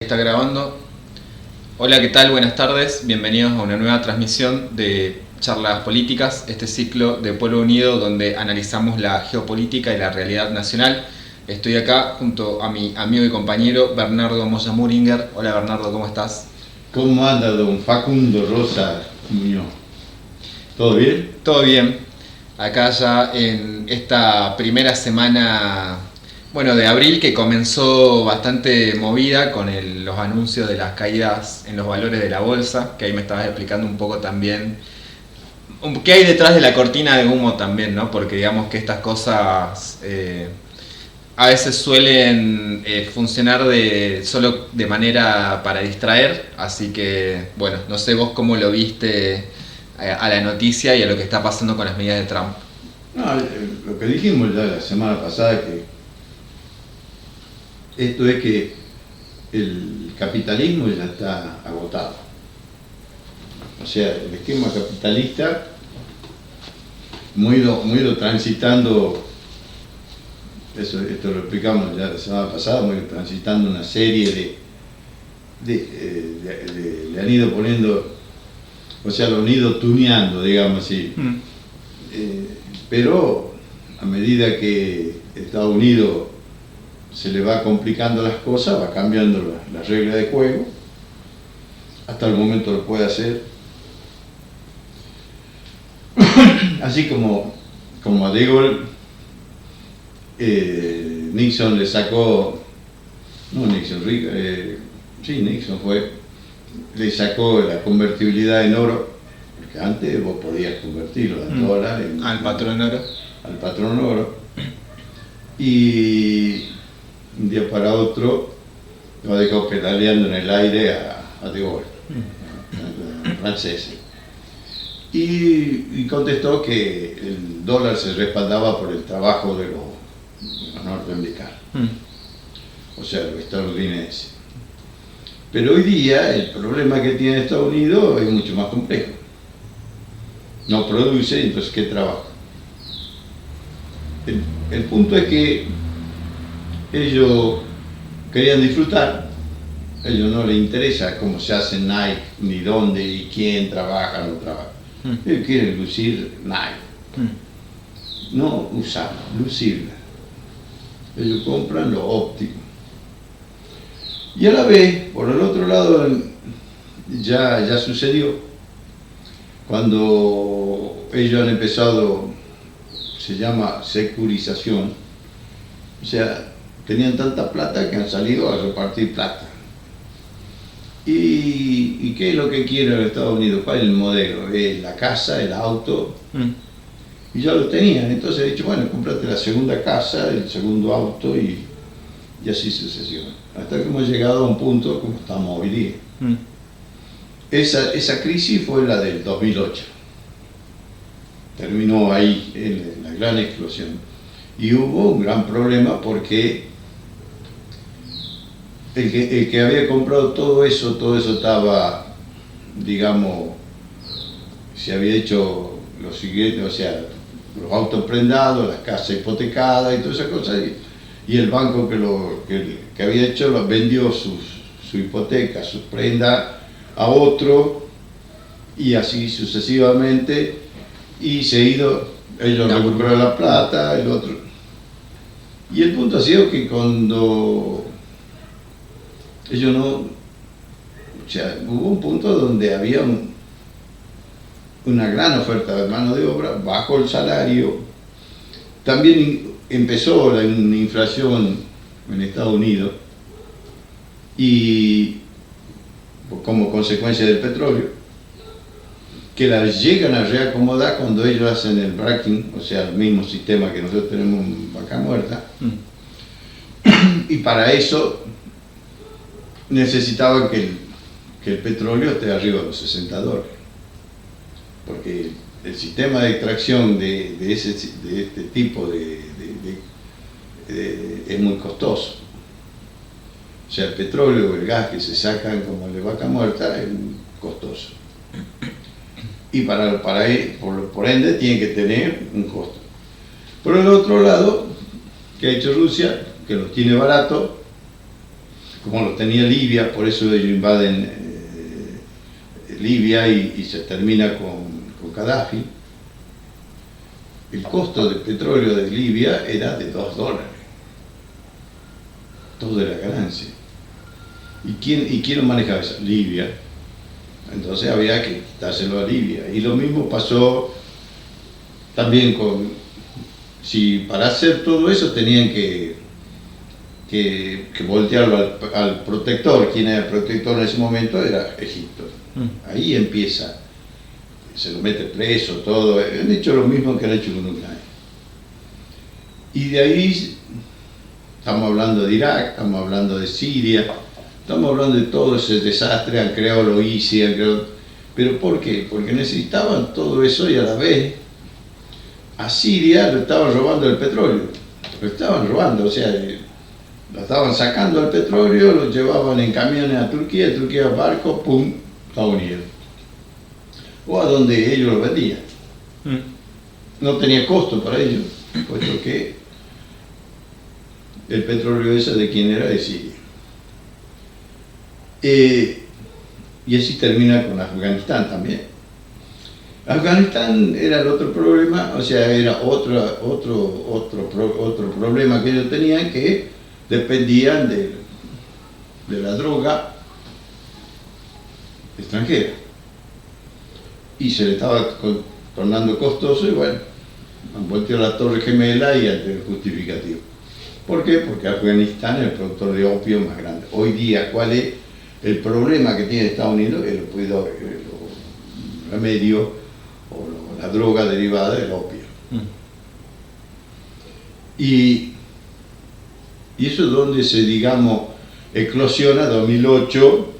Está grabando. Hola, ¿qué tal? Buenas tardes. Bienvenidos a una nueva transmisión de Charlas Políticas, este ciclo de Pueblo Unido donde analizamos la geopolítica y la realidad nacional. Estoy acá junto a mi amigo y compañero Bernardo Moya Muringer. Hola Bernardo, ¿cómo estás? ¿Cómo anda don Facundo Rosa Muñoz? ¿Todo bien? Todo bien. Acá ya en esta primera semana, de abril, que comenzó bastante movida con los anuncios de las caídas en los valores de la bolsa, que ahí me estabas explicando un poco también qué hay detrás de la cortina de humo también, ¿no? Porque digamos que estas cosas a veces suelen funcionar solo de manera para distraer, así que bueno, no sé vos cómo lo viste a la noticia y a lo que está pasando con las medidas de Trump. No, lo que dijimos ya la semana pasada, que esto es que el capitalismo ya está agotado. O sea, el esquema capitalista muy ido transitando, esto lo explicamos ya la semana pasada, muy ido transitando una serie le han ido poniendo, o sea, lo han ido tuneando, digamos así. Pero a medida que Estados Unidos se le va complicando las cosas, va cambiando las reglas de juego. Hasta el momento lo puede hacer. Así como a De Gaulle, Nixon le sacó, no Nixon, Nixon le sacó la convertibilidad en oro. Antes vos podías convertirlo en dólar al patrón oro. Al patrón oro. Y un día para otro lo dejó pedaleando en el aire a De Gaulle, francés. Y contestó que el dólar se respaldaba por el trabajo de los norteamericanos, o sea, los estadounidenses. Pero hoy día el problema que tiene Estados Unidos es mucho más complejo. No produce, entonces ¿qué trabaja? El punto es que ellos querían disfrutar, a ellos no les interesa cómo se hace Nike, ni dónde y quién trabaja o no trabaja. Ellos quieren lucir Nike, no usarla, lucirla. Ellos compran lo óptimo. Y a la vez, por el otro lado, ya sucedió. Cuando ellos han empezado, se llama securización, o sea, tenían tanta plata que han salido a repartir plata. ¿Y qué es lo que quiere los Estados Unidos? ¿Cuál es el modelo? La casa, el auto, y ya lo tenían. Entonces he dicho, bueno, cómprate la segunda casa, el segundo auto y así sucesivamente. Hasta que hemos llegado a un punto como estamos hoy día. Esa crisis fue la del 2008. Terminó ahí en la gran explosión. Y hubo un gran problema porque el que había comprado todo eso estaba, digamos, se había hecho lo siguiente, o sea, los autos prendados, las casas hipotecadas y todas esas cosas. Y el banco que había hecho vendió su hipoteca, sus prendas a otro, y así sucesivamente, y ellos recuperaron la plata, el otro. Y el punto ha sido que cuando ellos o sea, hubo un punto donde había una gran oferta de mano de obra, bajo el salario, también empezó la inflación en Estados Unidos, y como consecuencia del petróleo, que las llegan a reacomodar cuando ellos hacen el fracking, o sea, el mismo sistema que nosotros tenemos en Vaca Muerta. Y para eso necesitaban que el petróleo esté arriba de los $60, porque el sistema de extracción de este tipo es muy costoso. O sea, el petróleo o el gas que se sacan como el de Vaca Muerta es costoso. Y por ende tiene que tener un costo. Por el otro lado, ¿qué ha hecho Rusia? Que los tiene barato, como lo tenía Libia, por eso ellos invaden Libia y se termina con Gaddafi. El costo del petróleo de Libia era de $2. Todo era ganancia. ¿Y quién lo manejaba eso? Libia. Entonces había que quitárselo a Libia. Y lo mismo pasó también si para hacer todo eso tenían que voltearlo al protector. ¿Quién era el protector en ese momento? Era Egipto. Ahí empieza, se lo mete preso, todo. Han hecho lo mismo que han hecho con Ucrania. Y de ahí estamos hablando de Irak, estamos hablando de Siria, estamos hablando de todo ese desastre. Han creado los ISIS, ¿pero por qué? Porque necesitaban todo eso y a la vez a Siria le estaban robando el petróleo. Lo estaban robando, o sea, lo estaban sacando el petróleo, lo llevaban en camiones a Turquía a barco, ¡pum!, Estados Unidos. O a donde ellos lo vendían. No tenía costo para ellos, puesto que el petróleo ese de quién era, de Siria. Y así termina con Afganistán también. Afganistán era el otro problema, o sea, era otro problema que ellos tenían, que dependían de la droga extranjera. Y se le estaba tornando costoso y bueno, han volteado la Torre Gemela y ante el justificativo. ¿Por qué? Porque Afganistán es el productor de opio más grande. Hoy día, ¿cuál es el problema que tiene Estados Unidos? El remedio o la droga derivada del opio. Y eso es donde se, digamos, eclosiona 2008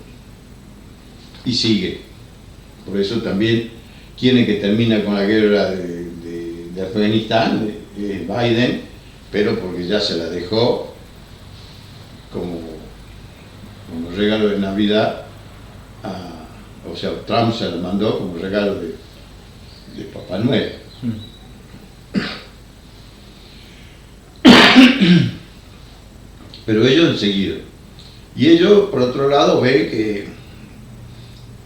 y sigue. Por eso también, ¿quién es que termina con la guerra de Afganistán? Es Biden, pero porque ya se la dejó como regalo de Navidad, o sea, Trump se la mandó como regalo de Papá Noel. Pero ellos han seguido. Y ellos, por otro lado, ven que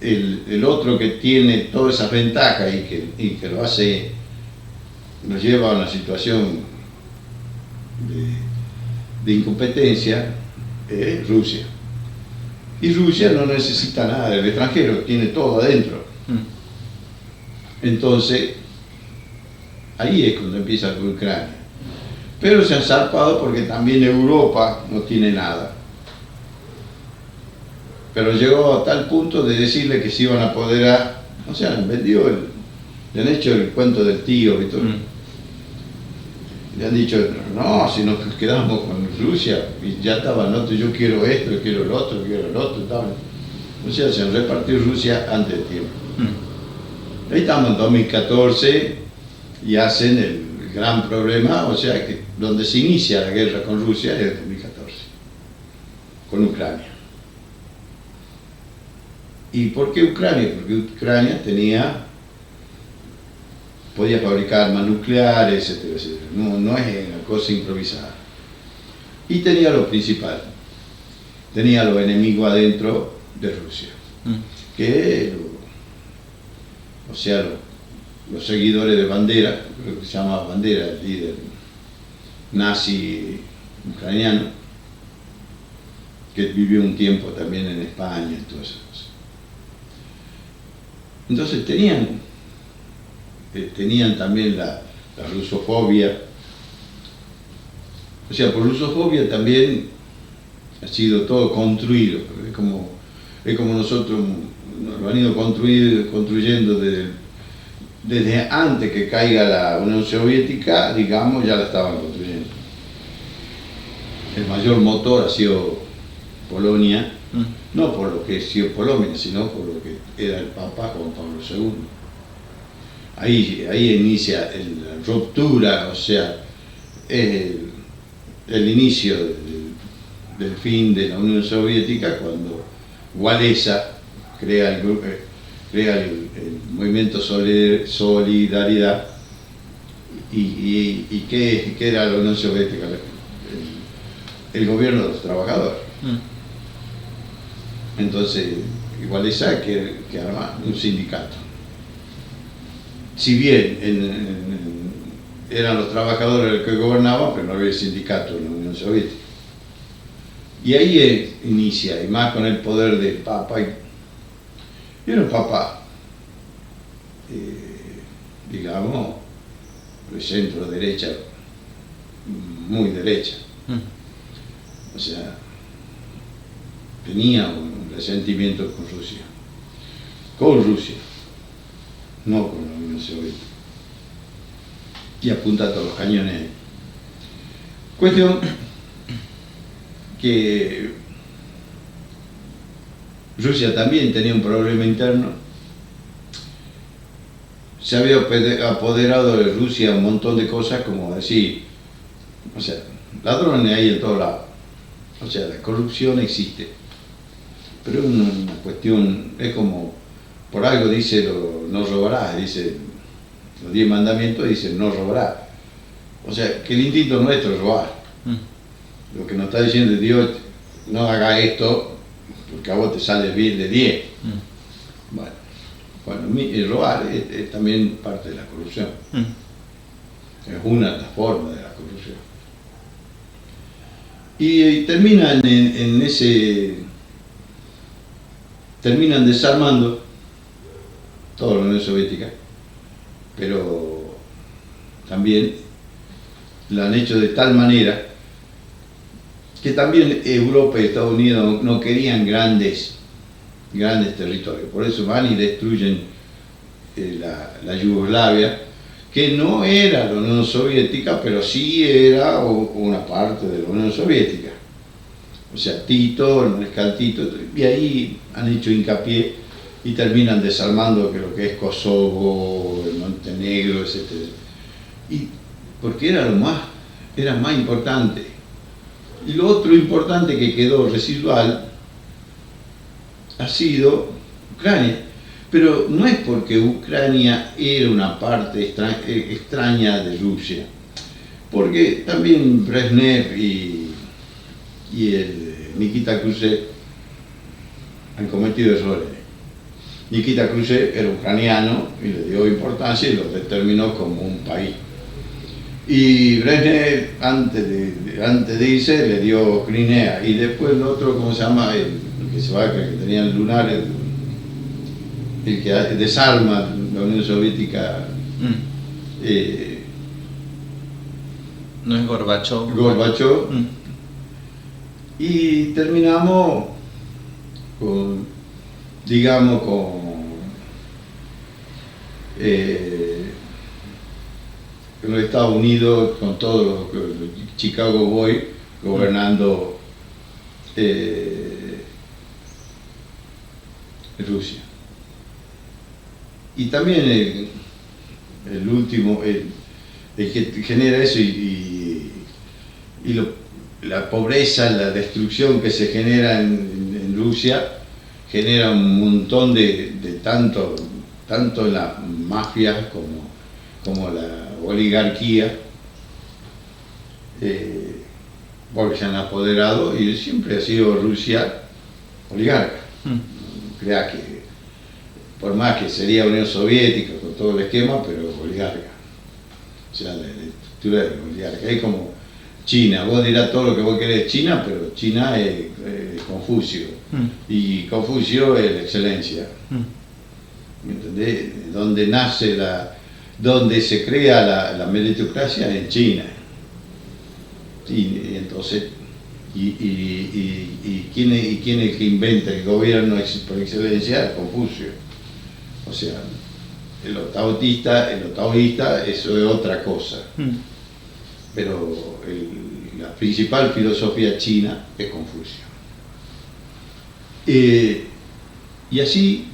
el otro que tiene todas esas ventajas y que nos lleva a una situación de incompetencia, es Rusia. Y Rusia no necesita nada del extranjero, tiene todo adentro. Entonces, ahí es cuando empieza con Ucrania. Pero se han zarpado porque también Europa no tiene nada. Pero llegó a tal punto de decirle que se iban a apoderar, o sea, le han hecho el cuento del tío y todo. Le han dicho, no, si nos quedamos con Rusia, y ya estaban otros, yo quiero esto, yo quiero el otro, estaban. O sea, se han repartido Rusia antes de tiempo. Ahí estamos en 2014 y hacen el gran problema, o sea, que donde se inicia la guerra con Rusia es el 2014, con Ucrania. ¿Y por qué Ucrania? Porque Ucrania podía fabricar armas nucleares, etcétera, etcétera. No es una cosa improvisada. Y tenía lo principal, tenía los enemigos adentro de Rusia, que los seguidores de Bandera, creo que se llama Bandera, el líder nazi ucraniano, que vivió un tiempo también en España y todas esas cosas. Entonces tenían también la rusofobia. O sea, por rusofobia también ha sido todo construido. Es como nosotros lo han ido construyendo desde antes que caiga la Unión Soviética, digamos, ya la estaban construyendo. El mayor motor ha sido Polonia, no por lo que ha sido Polonia, sino por lo que era el Papa Juan Pablo II. Ahí inicia la ruptura, o sea, el inicio del fin de la Unión Soviética, cuando Walesa crea el movimiento Solidaridad. ¿Y qué era la Unión Soviética? El gobierno de los trabajadores. Entonces, igualdad que armar un sindicato. Si bien eran los trabajadores los que gobernaban, pero no había sindicato en la Unión Soviética. Y ahí inicia, y más con el poder del Papa. Y era un Papa, digamos, de centro derecha, muy derecha. O sea, tenía un resentimiento con Rusia, no con la Unión Soviética. Y apunta todos los cañones. Cuestión que Rusia también tenía un problema interno. Se había apoderado de Rusia un montón de cosas, como decir, o sea, ladrones hay en todos lados. O sea, la corrupción existe. Pero es una cuestión, es como, por algo dice no robarás, dice los 10 mandamientos, dice no robarás. O sea, que el instinto nuestro es robar. Lo que nos está diciendo Dios, no haga esto, porque a vos te sale bien de 10. Bueno, el robar es también parte de la corrupción. Es una de las formas de la corrupción. Y terminan en ese... Terminan desarmando toda la Unión Soviética, pero también la han hecho de tal manera que también Europa y Estados Unidos no querían grandes territorios. Por eso van y destruyen la Yugoslavia, que no era la Unión Soviética, pero sí era una parte de la Unión Soviética. O sea, Tito, el mariscal Tito, y ahí han hecho hincapié y terminan desarmando lo que es Kosovo, el Montenegro, etc. Y porque era más importante. Y lo otro importante que quedó residual ha sido Ucrania. Pero no es porque Ucrania era una parte extraña de Rusia, porque también Brezhnev y el Nikita Khrushchev han cometido errores. Nikita Khrushchev era ucraniano y le dio importancia y lo determinó como un país. Y Brezhnev, antes de irse, le dio Crimea. Y después el otro, ¿cómo se llama? El que se va, que tenía el lunar, el que desarma la Unión Soviética. No es Gorbachev. Gorbachev. Y terminamos con los Estados Unidos, con todos los Chicago Boys gobernando Rusia. Y también el último, el que genera eso la pobreza, la destrucción que se genera en Rusia, genera un montón de tanto las mafias como la oligarquía, porque se han apoderado y siempre ha sido Rusia oligarca. Crea que, por más que sería Unión Soviética con todo el esquema, pero oligarca. O sea, la estructura de oligarca. Es como China, vos dirás todo lo que vos querés China, pero China es Confucio. Y Confucio es la excelencia. ¿Me entendés? Donde se crea la meritocracia en China. Y entonces, ¿quién es el que inventa el gobierno por excelencia? Confucio. O sea, el taoísta, eso es otra cosa. Pero la principal filosofía china es Confucio. Y así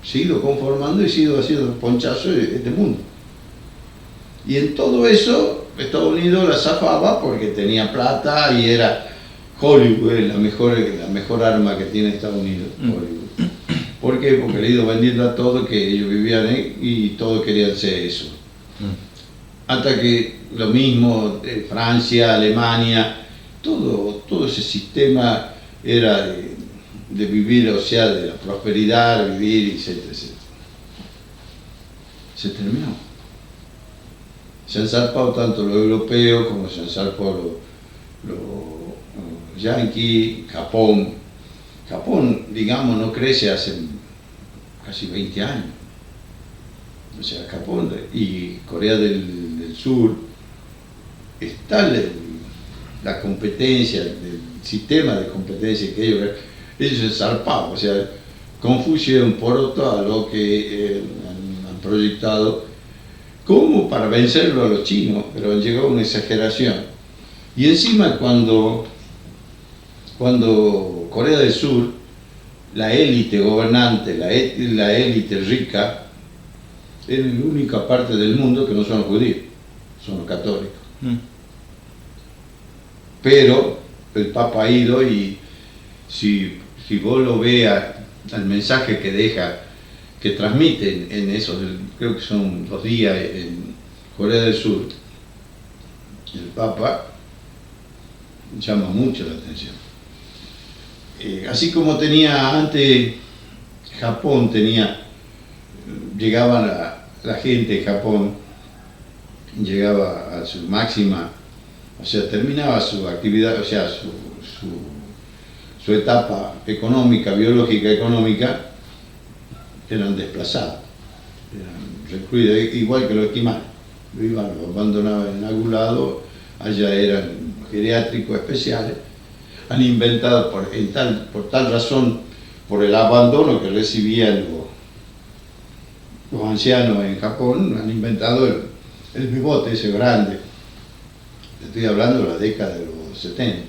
se ha ido conformando y se ha ido haciendo los ponchazos de este mundo. Y en todo eso, Estados Unidos la zafaba porque tenía plata y era Hollywood, la mejor arma que tiene Estados Unidos. Hollywood. ¿Por qué? Porque le ha ido vendiendo a todos que ellos vivían ahí y todos querían ser eso. Hasta que lo mismo, Francia, Alemania, todo ese sistema era de vivir, o sea, de la prosperidad, vivir, etcétera, etcétera. Se terminó. Se han zarpado tanto los europeos como se han zarpado los yanquis, Japón. Japón, digamos, no crece hace casi 20 años. O sea, Japón y Corea del Sur está la competencia, el sistema de competencia que ellos se han zarpado. O sea, Confucio es un poroto a lo que han proyectado como para vencerlo a los chinos, pero llegó a una exageración. Y encima cuando Corea del Sur, la élite gobernante, la élite rica, es la única parte del mundo que no son los judíos, son los católicos. Pero el Papa ha ido y si vos lo veas, el mensaje que deja, que transmiten en esos, creo que son 2 días en Corea del Sur, el Papa llama mucho la atención. Así como tenía antes Japón, llegaba la gente de Japón, llegaba a su máxima, o sea, terminaba su actividad, o sea, su etapa económica, biológica económica, eran desplazados, eran recluidos, igual que los esquimales, los abandonaban en algún lado, allá eran geriátricos especiales, han inventado por tal razón, por el abandono que recibían los ancianos en Japón, han inventado el bigote ese grande. Estoy hablando de la década de los 70.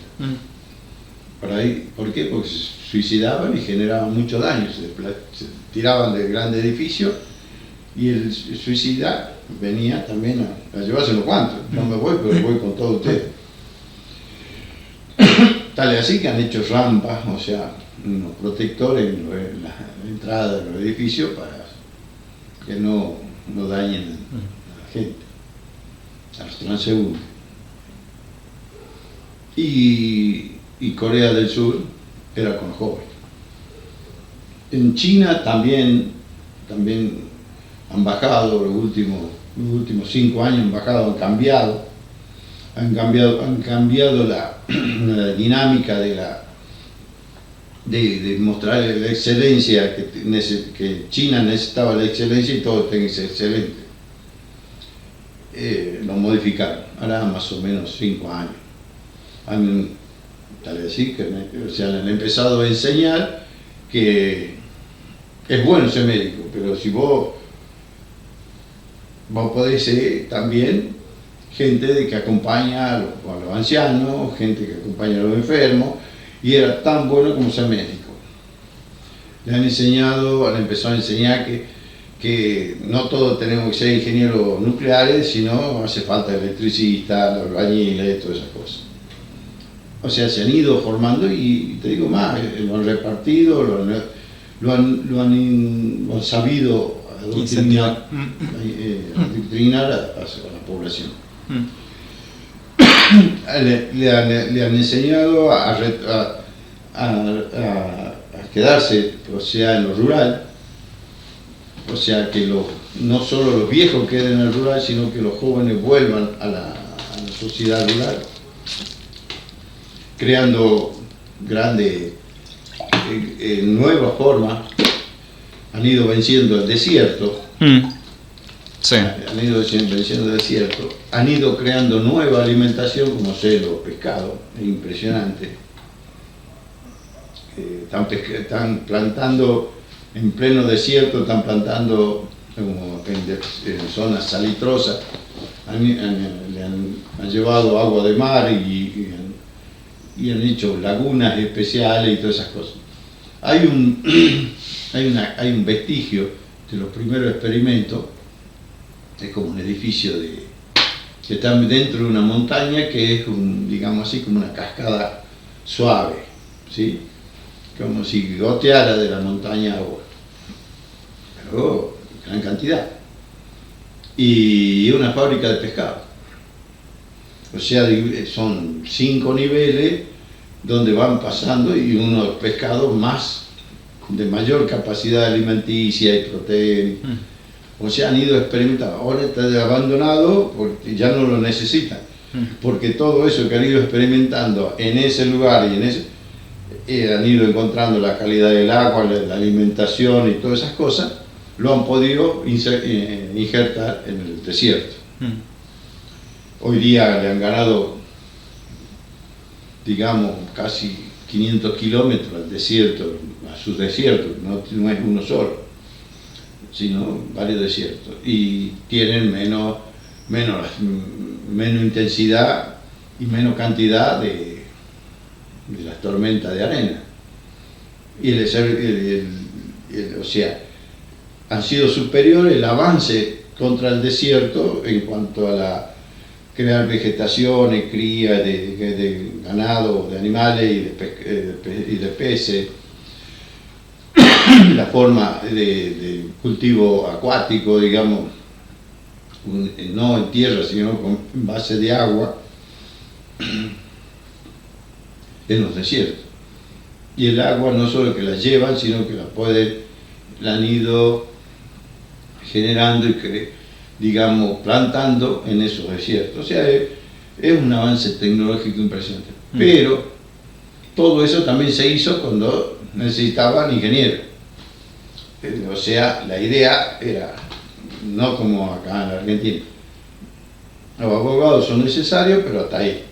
Por ahí, ¿por qué? Porque se suicidaban y generaban mucho daño, se tiraban del grande edificio y el suicida venía también a llevarse los guantes. No me voy, pero voy con todos ustedes. Tal es así que han hecho rampas, o sea, unos protectores en la entrada de los edificios para que no dañen a la gente, a los transeúntes. Y Corea del Sur era con jóvenes. En China también han bajado los últimos 5 años, han cambiado la dinámica de mostrar la excelencia, que China necesitaba la excelencia y todos tienen que ser excelentes. Lo modificaron, ahora más o menos 5 años. Tal vez sí, o sea, han empezado a enseñar que es bueno ser médico, pero si vos podés ser también gente que acompaña a los ancianos, gente que acompaña a los enfermos, y era tan bueno como ser médico. Han empezado a enseñar que no todos tenemos que ser ingenieros nucleares, sino hace falta electricistas, albañiles, todas esas cosas. O sea, se han ido formando y te digo más, lo han repartido, lo han sabido adoctrinar a la población. Le han enseñado a quedarse, o sea, en lo rural, o sea, que no solo los viejos queden en el rural, sino que los jóvenes vuelvan a la sociedad rural, creando grandes, nuevas formas. Han ido venciendo el desierto. Sí. Han ido venciendo el desierto. Han ido creando nueva alimentación, como los pescados. Es impresionante. Están plantando en pleno desierto, están plantando como en zonas salitrosas. Han llevado agua de mar y han hecho lagunas especiales y todas esas cosas. Hay un vestigio de los primeros experimentos, es como un edificio que está dentro de una montaña que es, digamos así, como una cascada suave, ¿sí? Como si goteara de la montaña agua, pero en gran cantidad. Y una fábrica de pescado. O sea, son 5 niveles donde van pasando y unos pescados más de mayor capacidad alimenticia y proteína. O sea, han ido experimentando. Ahora está abandonado porque ya no lo necesitan. Porque todo eso que han ido experimentando en ese lugar y en ese, han ido encontrando la calidad del agua, la alimentación y todas esas cosas, lo han podido injertar en el desierto. Hoy día le han ganado, digamos, casi 500 kilómetros al desierto, a sus desiertos, no es uno solo, sino varios desiertos, y tienen menos intensidad y menos cantidad de las tormentas de arena. Y o sea, han sido superiores el avance contra el desierto en cuanto a la crear vegetación y cría de ganado, de animales y de peces, la forma de cultivo acuático, digamos, no en tierra, sino con base de agua, en los desiertos. Y el agua no solo que la llevan, sino que la han ido generando y digamos, plantando en esos desiertos. O sea, es un avance tecnológico impresionante. Pero todo eso también se hizo cuando necesitaban ingenieros. O sea, la idea era, no como acá en la Argentina, los abogados son necesarios, pero hasta ahí.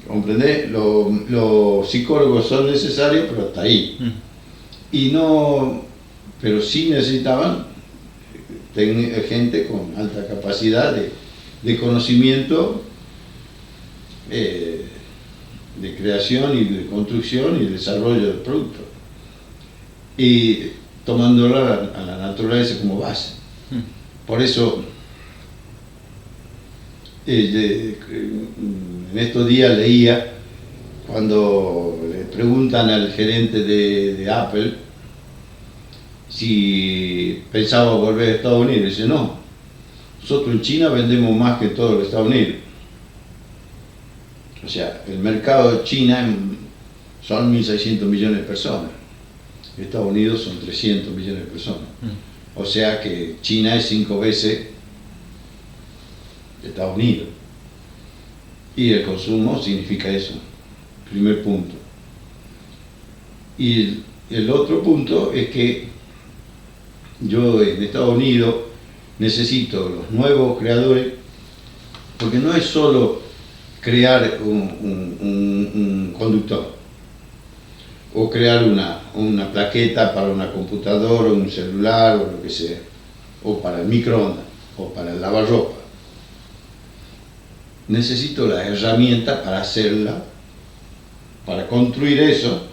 ¿Comprendés? Los psicólogos son necesarios, pero hasta ahí. Pero sí necesitaban gente con alta capacidad de conocimiento, de creación y de construcción y desarrollo del producto, y tomándola a la naturaleza como base. Por eso en estos días leía cuando le preguntan al gerente de Apple si pensaba volver a Estados Unidos, dice: no, nosotros en China vendemos más que todos los Estados Unidos. O sea, el mercado de China son 1.600 millones de personas, Estados Unidos son 300 millones de personas. O sea que China es 5 veces Estados Unidos. Y el consumo significa eso, primer punto. Y el otro punto es que yo en Estados Unidos necesito los nuevos creadores, porque no es solo crear un conductor o crear una plaqueta para una computadora o un celular o lo que sea, o para el microondas o para el lavarropa. Necesito las herramientas para hacerla, para construir eso,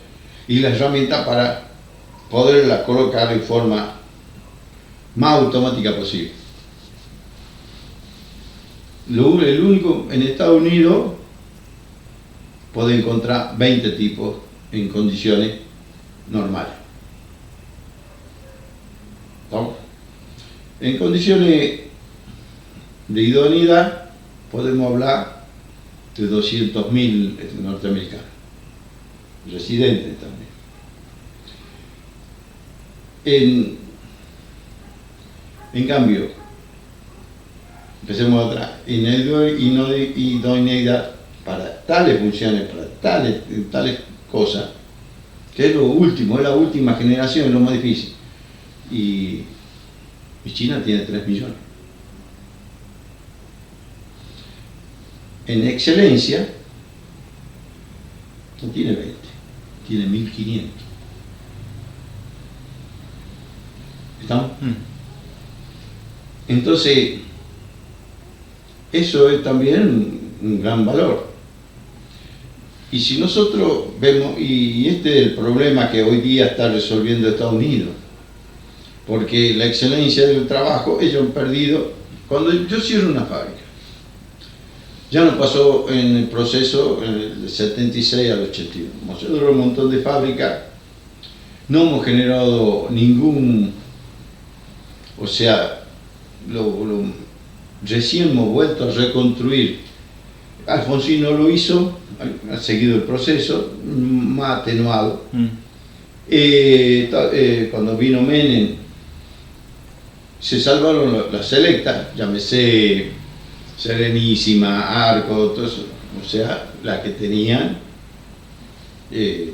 y las herramientas para poderla colocar en forma más automática posible. El único en Estados Unidos puede encontrar 20 tipos en condiciones normales. ¿No? En condiciones de idoneidad podemos hablar de 200.000 norteamericanos, residentes también. En cambio, empecemos atrás, idoneidad para tales funciones, para tales cosas, que es lo último, es la última generación, es lo más difícil. Y China tiene 3 millones. En excelencia, no tiene 20, tiene 1.500. ¿Estamos? Entonces, eso es también un gran valor. Y si nosotros vemos, y este es el problema que hoy día está resolviendo Estados Unidos, porque la excelencia del trabajo, ellos han perdido. Cuando yo cierro una fábrica, ya no pasó en el proceso del 76 al 81. Hemos cerrado un montón de fábricas, no hemos generado ningún, o sea, recién hemos vuelto a reconstruir Alfonsín no lo hizo, ha seguido el proceso, más atenuado. Cuando vino Menem, se salvaron las selectas, llámese Serenísima, Arco, todo eso, o sea, las que tenían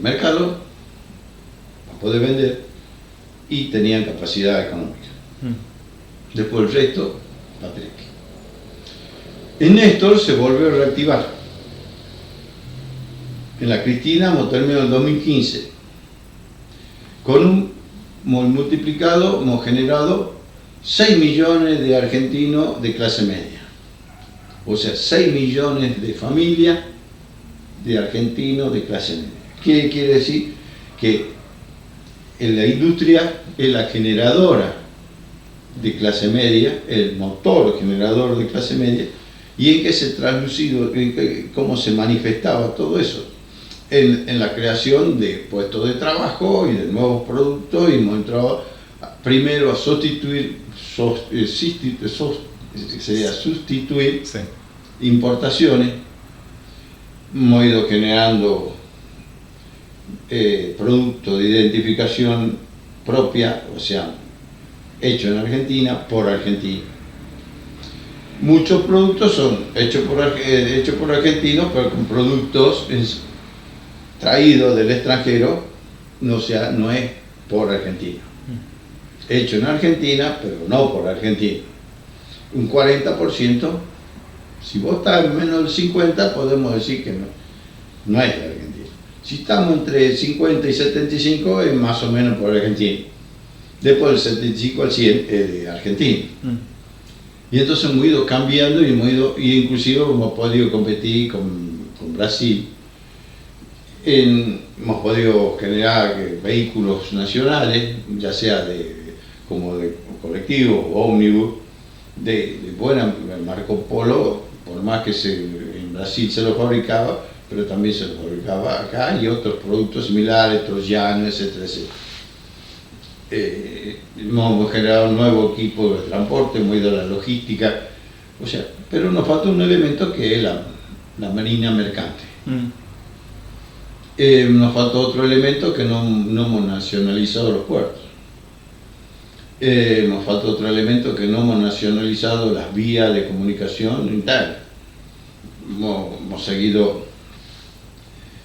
mercado para poder vender y tenían capacidad económica. Después el resto, patriarca. En Néstor se volvió a reactivar. En la Cristina hemos terminado en 2015. Con un multiplicado, hemos generado 6 millones de argentinos de clase media. O sea, 6 millones de familias de argentinos de clase media. ¿Qué quiere decir? Que en la industria es la generadora de clase media, el motor generador de clase media, y en qué se traducido, cómo se manifestaba todo eso, en la creación de puestos de trabajo y de nuevos productos, y hemos entrado primero a sustituir Sí. importaciones, hemos ido generando productos de identificación propia, o sea, hecho en Argentina, por Argentina. Muchos productos son hechos por argentinos, pero con productos traídos del extranjero, no es por Argentina. Hecho en Argentina, pero no por Argentina. Un 40%, si vos estás en menos del 50%, podemos decir que no es de Argentina. Si estamos entre 50 y 75, es más o menos por Argentina. Después del 75 al 100 es de Argentina. Y entonces hemos ido cambiando y inclusive hemos podido competir con Brasil. Hemos podido generar vehículos nacionales, ya sea como de colectivo o ómnibus, de buena. Marco Polo, por más que en Brasil se lo fabricaba, pero también se lo fabricaba acá, y otros productos similares, troyanos, etcétera, etcétera. Hemos generado un nuevo equipo de transporte, hemos ido a la logística, o sea, pero nos falta un elemento que es la marina mercante. Nos falta otro elemento que no hemos nacionalizado los puertos. Nos falta otro elemento que no hemos nacionalizado las vías de comunicación interna. Hemos seguido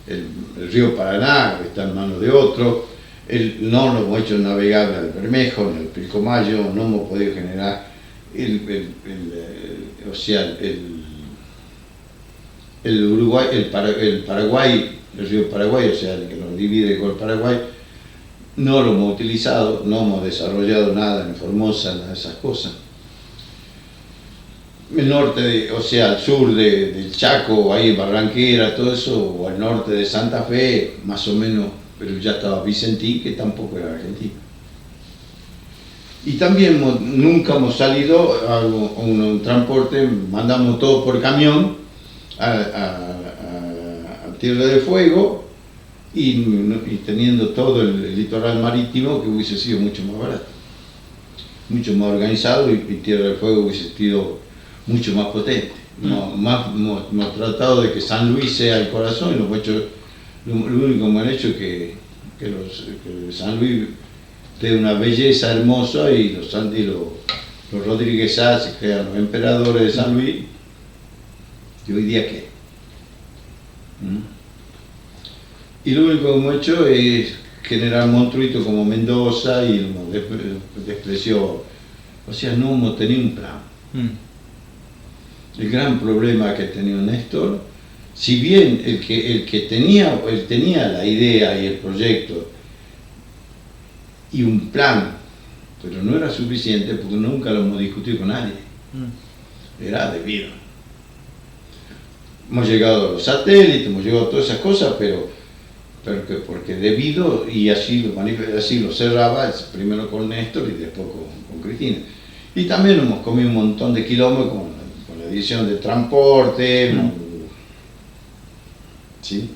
el río Paraná, que está en manos de otros. No lo hemos hecho navegable al Bermejo, en el Pilcomayo, no hemos podido generar el Uruguay, el Paraguay, el río Paraguay, o sea, el que nos divide con el Paraguay, no lo hemos utilizado, no hemos desarrollado nada en Formosa, nada de esas cosas. El norte, o sea, al sur del Chaco, ahí en Barranquera, todo eso, o al norte de Santa Fe, más o menos, pero ya estaba Vicentín, que tampoco era argentino. Y también nunca hemos salido a un transporte, mandamos todo por camión a Tierra del Fuego, y teniendo todo el litoral marítimo, que hubiese sido mucho más barato, mucho más organizado, y Tierra del Fuego hubiese sido mucho más potente. Hemos tratado de que San Luis sea el corazón, y lo único que hemos hecho es que San Luis de una belleza hermosa, y los Rodríguez Sá se crean los emperadores de San Luis, y hoy día ¿qué? Y lo único que hemos hecho es generar monstruitos como Mendoza, y lo hemos despreció, o sea, no hemos tenido un plan. El gran problema que tenía Néstor, si bien él tenía la idea y el proyecto y un plan, pero no era suficiente, porque nunca lo hemos discutido con nadie. Era debido. Hemos llegado a los satélites, hemos llegado a todas esas cosas, pero porque debido, y así lo cerraba, primero con Néstor y después con Cristina. Y también hemos comido un montón de kilómetros con la división de transporte, ¿sí?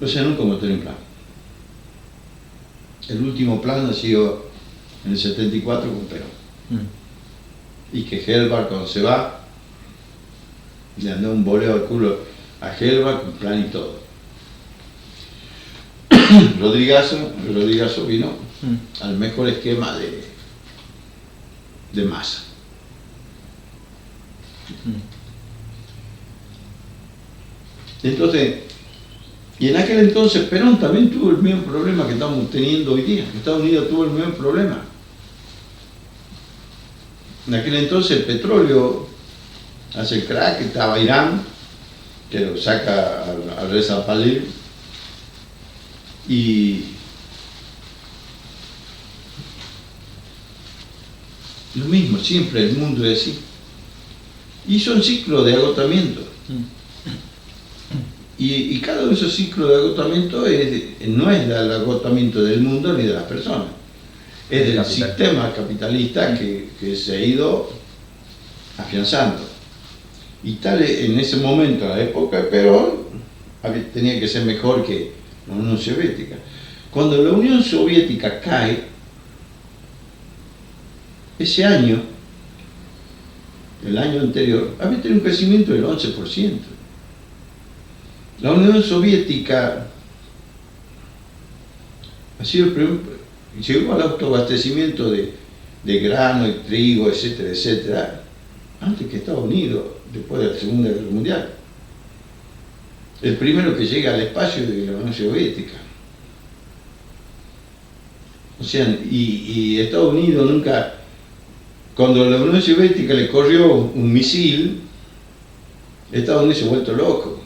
O sea, nunca hemos tenido un plan. El último plan ha sido en el 74 con Perón. y que Helvar cuando se va, le andó un boleo al culo a Helvar con plan y todo. Rodrigazo vino al mejor esquema de Massa. Entonces, y en aquel entonces Perón también tuvo el mismo problema que estamos teniendo hoy día. Estados Unidos tuvo el mismo problema. En aquel entonces el petróleo hace el crack, estaba Irán, que lo saca a Reza Pahlavi, y lo mismo, siempre el mundo es así. Y son ciclos de agotamiento. Y cada uno de esos ciclos de agotamiento no es el agotamiento del mundo ni de las personas. Es del sistema capitalista que se ha ido afianzando. Y tal en ese momento, en la época de Perón, tenía que ser mejor que la Unión Soviética. Cuando la Unión Soviética cae, ese año, el año anterior, había tenido un crecimiento del 11%. La Unión Soviética ha sido llegó al autoabastecimiento de grano, de trigo, etcétera, etcétera, antes que Estados Unidos, después de la Segunda Guerra Mundial. El primero que llega al espacio de la Unión Soviética. O sea, y Estados Unidos nunca, cuando la Unión Soviética le corrió un misil, Estados Unidos se ha vuelto loco.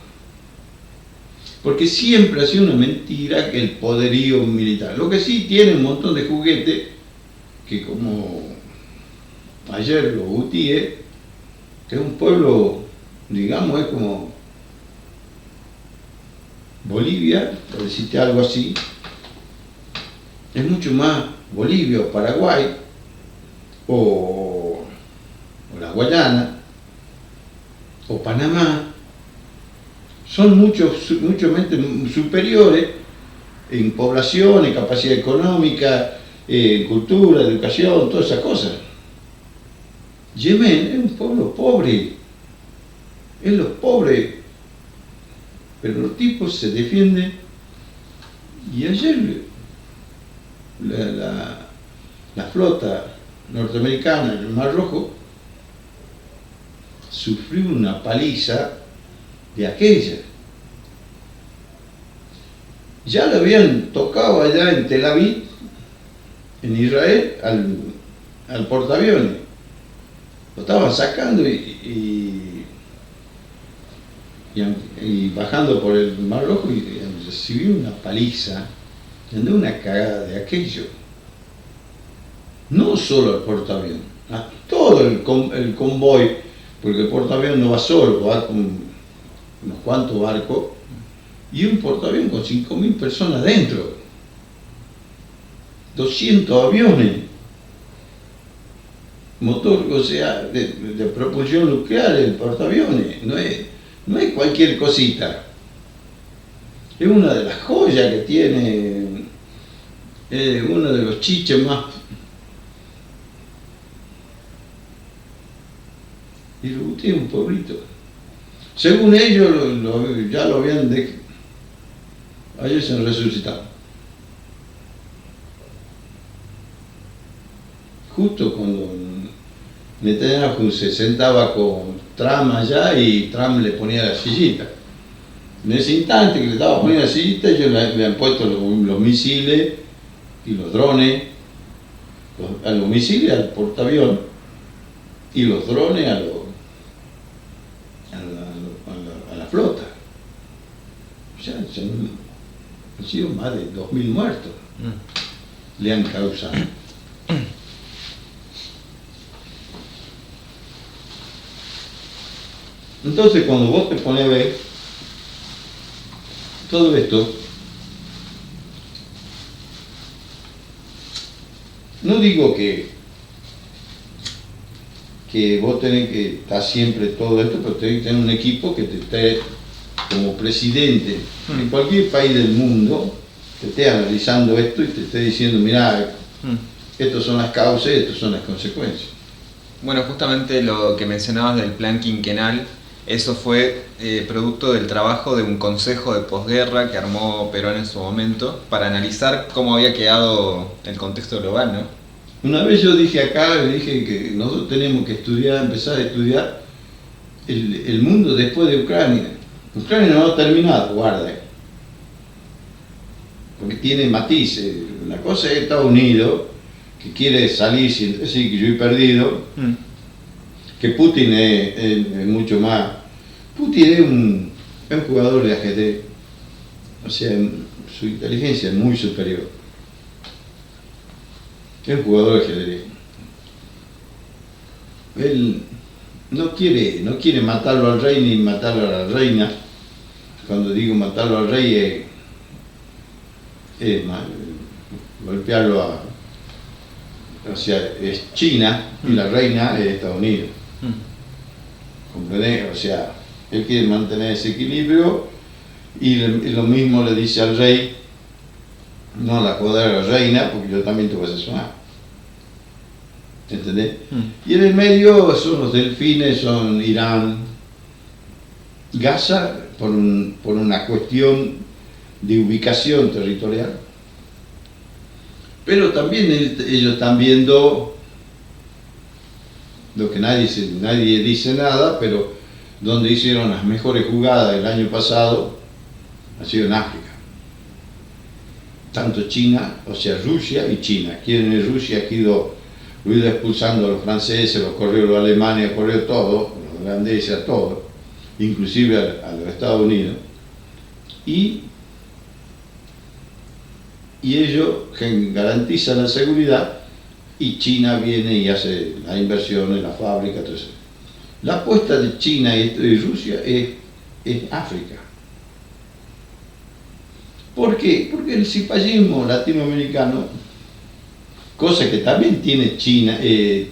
Porque siempre ha sido una mentira que el poderío militar. Lo que sí tiene un montón de juguetes que, como ayer lo utié, que es un pueblo, digamos, es como Bolivia, por decirte algo así, es mucho más Bolivia o Paraguay o la Guayana o Panamá. Son mucho superiores en población, en capacidad económica, en cultura, educación, todas esas cosas. Yemen es un pueblo pobre, es los pobres, pero los tipos se defienden. Y ayer la flota norteamericana en el Mar Rojo sufrió una paliza de aquella. Ya le habían tocado allá en Tel Aviv, en Israel, al portaaviones. Lo estaban sacando y bajando por el Mar Rojo y recibió una paliza, andó una cagada de aquello. No solo al portaaviones, a todo el convoy, porque el portaaviones no va solo, va con unos cuantos barcos y un portaaviones con 5.000 personas dentro, 200 aviones, motor, o sea, de propulsión nuclear, el portaaviones, no es cualquier cosita, es una de las joyas que tiene, uno de los chiches más. Y Lubutí es un pueblito. Según ellos, ya lo habían ayer se han resucitado. Justo cuando Netanyahu se sentaba con Trump allá y Trump le ponía la sillita. En ese instante que le estaba poniendo la sillita, ellos le han puesto los misiles y los drones, a los misiles al portaavión y los drones a la flota. O sea, han sido más de 2.000 muertos. Le han causado. Entonces, cuando vos te pones a ver todo esto, no digo que vos tenés que estar siempre todo esto, pero tenés que tener un equipo que te esté como presidente en cualquier país del mundo, te esté analizando esto y te esté diciendo, mirá, estas son las causas y estas son las consecuencias. Bueno, justamente lo que mencionabas del plan quinquenal, eso fue producto del trabajo de un consejo de posguerra que armó Perón en su momento para analizar cómo había quedado el contexto global, ¿no? Una vez yo dije acá, dije que nosotros tenemos que estudiar, empezar a estudiar el mundo después de Ucrania. Ucrania no ha terminado, guarda, porque tiene matices. Una cosa es Estados Unidos, que quiere salir sin decir que yo he perdido, que Putin es mucho más. Putin es un jugador de ajedrez, o sea, su inteligencia es muy superior. Es un jugador de ajedrez. Él no quiere matarlo al rey ni matarlo a la reina. Cuando digo matarlo al rey es golpearlo a. O sea, es China y la reina es Estados Unidos. ¿Comprendés? O sea, él quiere mantener ese equilibrio y lo mismo le dice al rey: no la joder a la reina porque yo también te voy a asesinar. ¿Entendés? Y en el medio son los delfines, son Irán, Gaza, por una cuestión de ubicación territorial. Pero también ellos están viendo lo que nadie dice nada, pero donde hicieron las mejores jugadas el año pasado ha sido en África. Tanto China, o sea, Rusia y China. Quieren en Rusia, ha ido expulsando a los franceses, los corrió a los alemanes, corrió todo, los holandeses, a todos, inclusive a los Estados Unidos. Y ellos garantizan la seguridad y China viene y hace la inversión en la fábrica, todo eso. La apuesta de China y Rusia es África. ¿Por qué? Porque el cipallismo latinoamericano, cosa que también tiene China y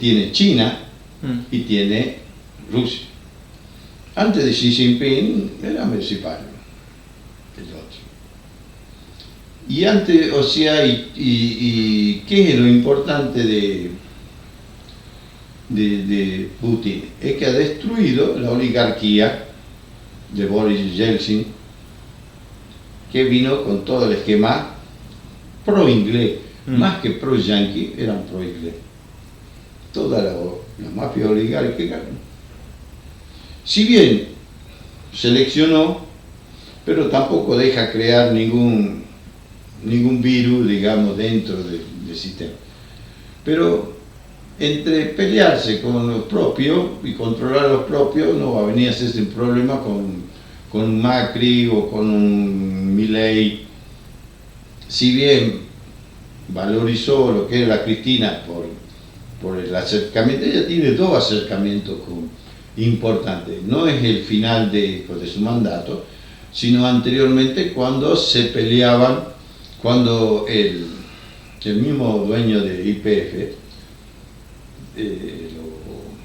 tiene Rusia. Antes de Xi Jinping era cipayo, el otro. Y antes, o sea, y ¿qué es lo importante de Putin? Es que ha destruido la oligarquía de Boris Yeltsin, que vino con todo el esquema pro-inglés, más que pro-yanqui, eran pro-inglés. Toda la mafia oligárquica, si bien seleccionó, pero tampoco deja crear ningún virus, digamos, dentro del sistema. Pero entre pelearse con los propios y controlar a los propios, no va a venir a hacerse un problema con un Macri o con un Milei. Si bien valorizó lo que es la Cristina por el acercamiento, ella tiene dos acercamientos importantes. No es el final de su mandato, sino anteriormente cuando se peleaban, cuando el mismo dueño de YPF,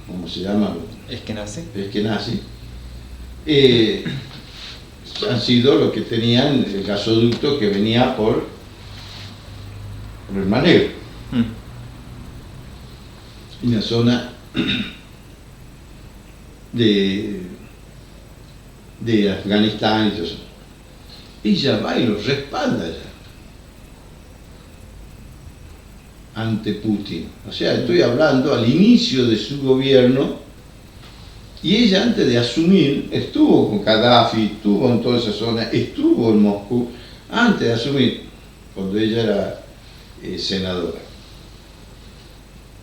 ¿cómo se llama? Eskenazi, han sido los que tenían el gasoducto que venía por el Mar Negro. En la zona de Afganistán y todo eso. Ella va y los respalda ya ante Putin. O sea, estoy hablando al inicio de su gobierno, y ella antes de asumir estuvo con Gaddafi, estuvo en toda esa zona, estuvo en Moscú, antes de asumir, cuando ella era senadora.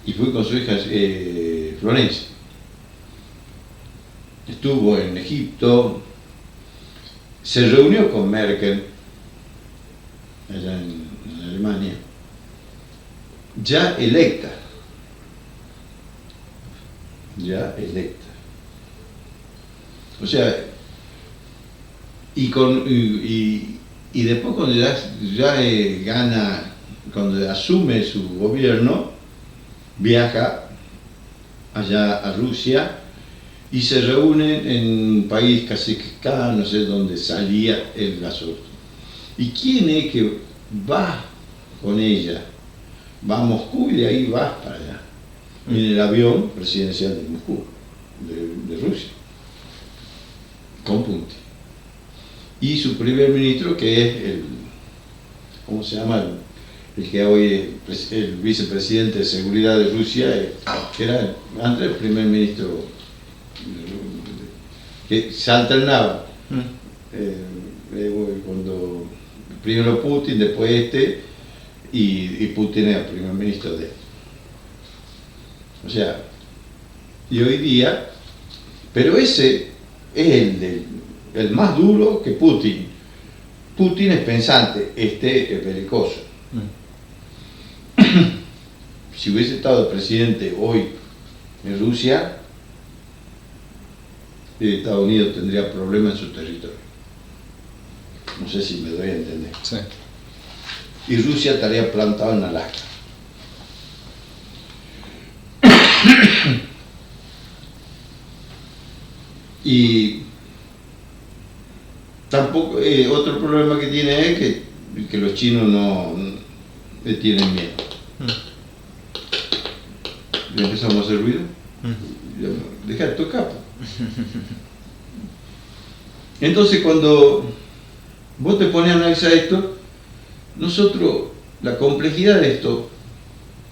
Y fue con su hija Florencia. Estuvo en Egipto, se reunió con Merkel, allá en Alemania, ya electa. O sea, y después cuando ya gana, cuando asume su gobierno, viaja allá a Rusia y se reúnen en un país Kazajistán, no sé dónde salía el gasoducto. ¿Y quién es que va con ella? Va a Moscú y de ahí va para allá. en el avión presidencial de Moscú, de Rusia, con Putin. Y su primer ministro, que es ¿cómo se llama? El que hoy es el vicepresidente de seguridad de Rusia, que era antes el primer ministro, que se alternaba. Cuando primero Putin, después y Putin era el primer ministro de él. O sea, y hoy día, pero ese es el más duro que Putin. Putin es pensante, es belicoso. Si hubiese estado el presidente hoy en Rusia, Estados Unidos tendría problemas en su territorio. No sé si me doy a entender. Sí. Y Rusia estaría plantado en Alaska. Y tampoco, otro problema que tiene es que los chinos no le tienen miedo. ¿Le empezamos a hacer ruido? Deja de tocar. Entonces, cuando vos te pones a analizar esto, nosotros, la complejidad de esto,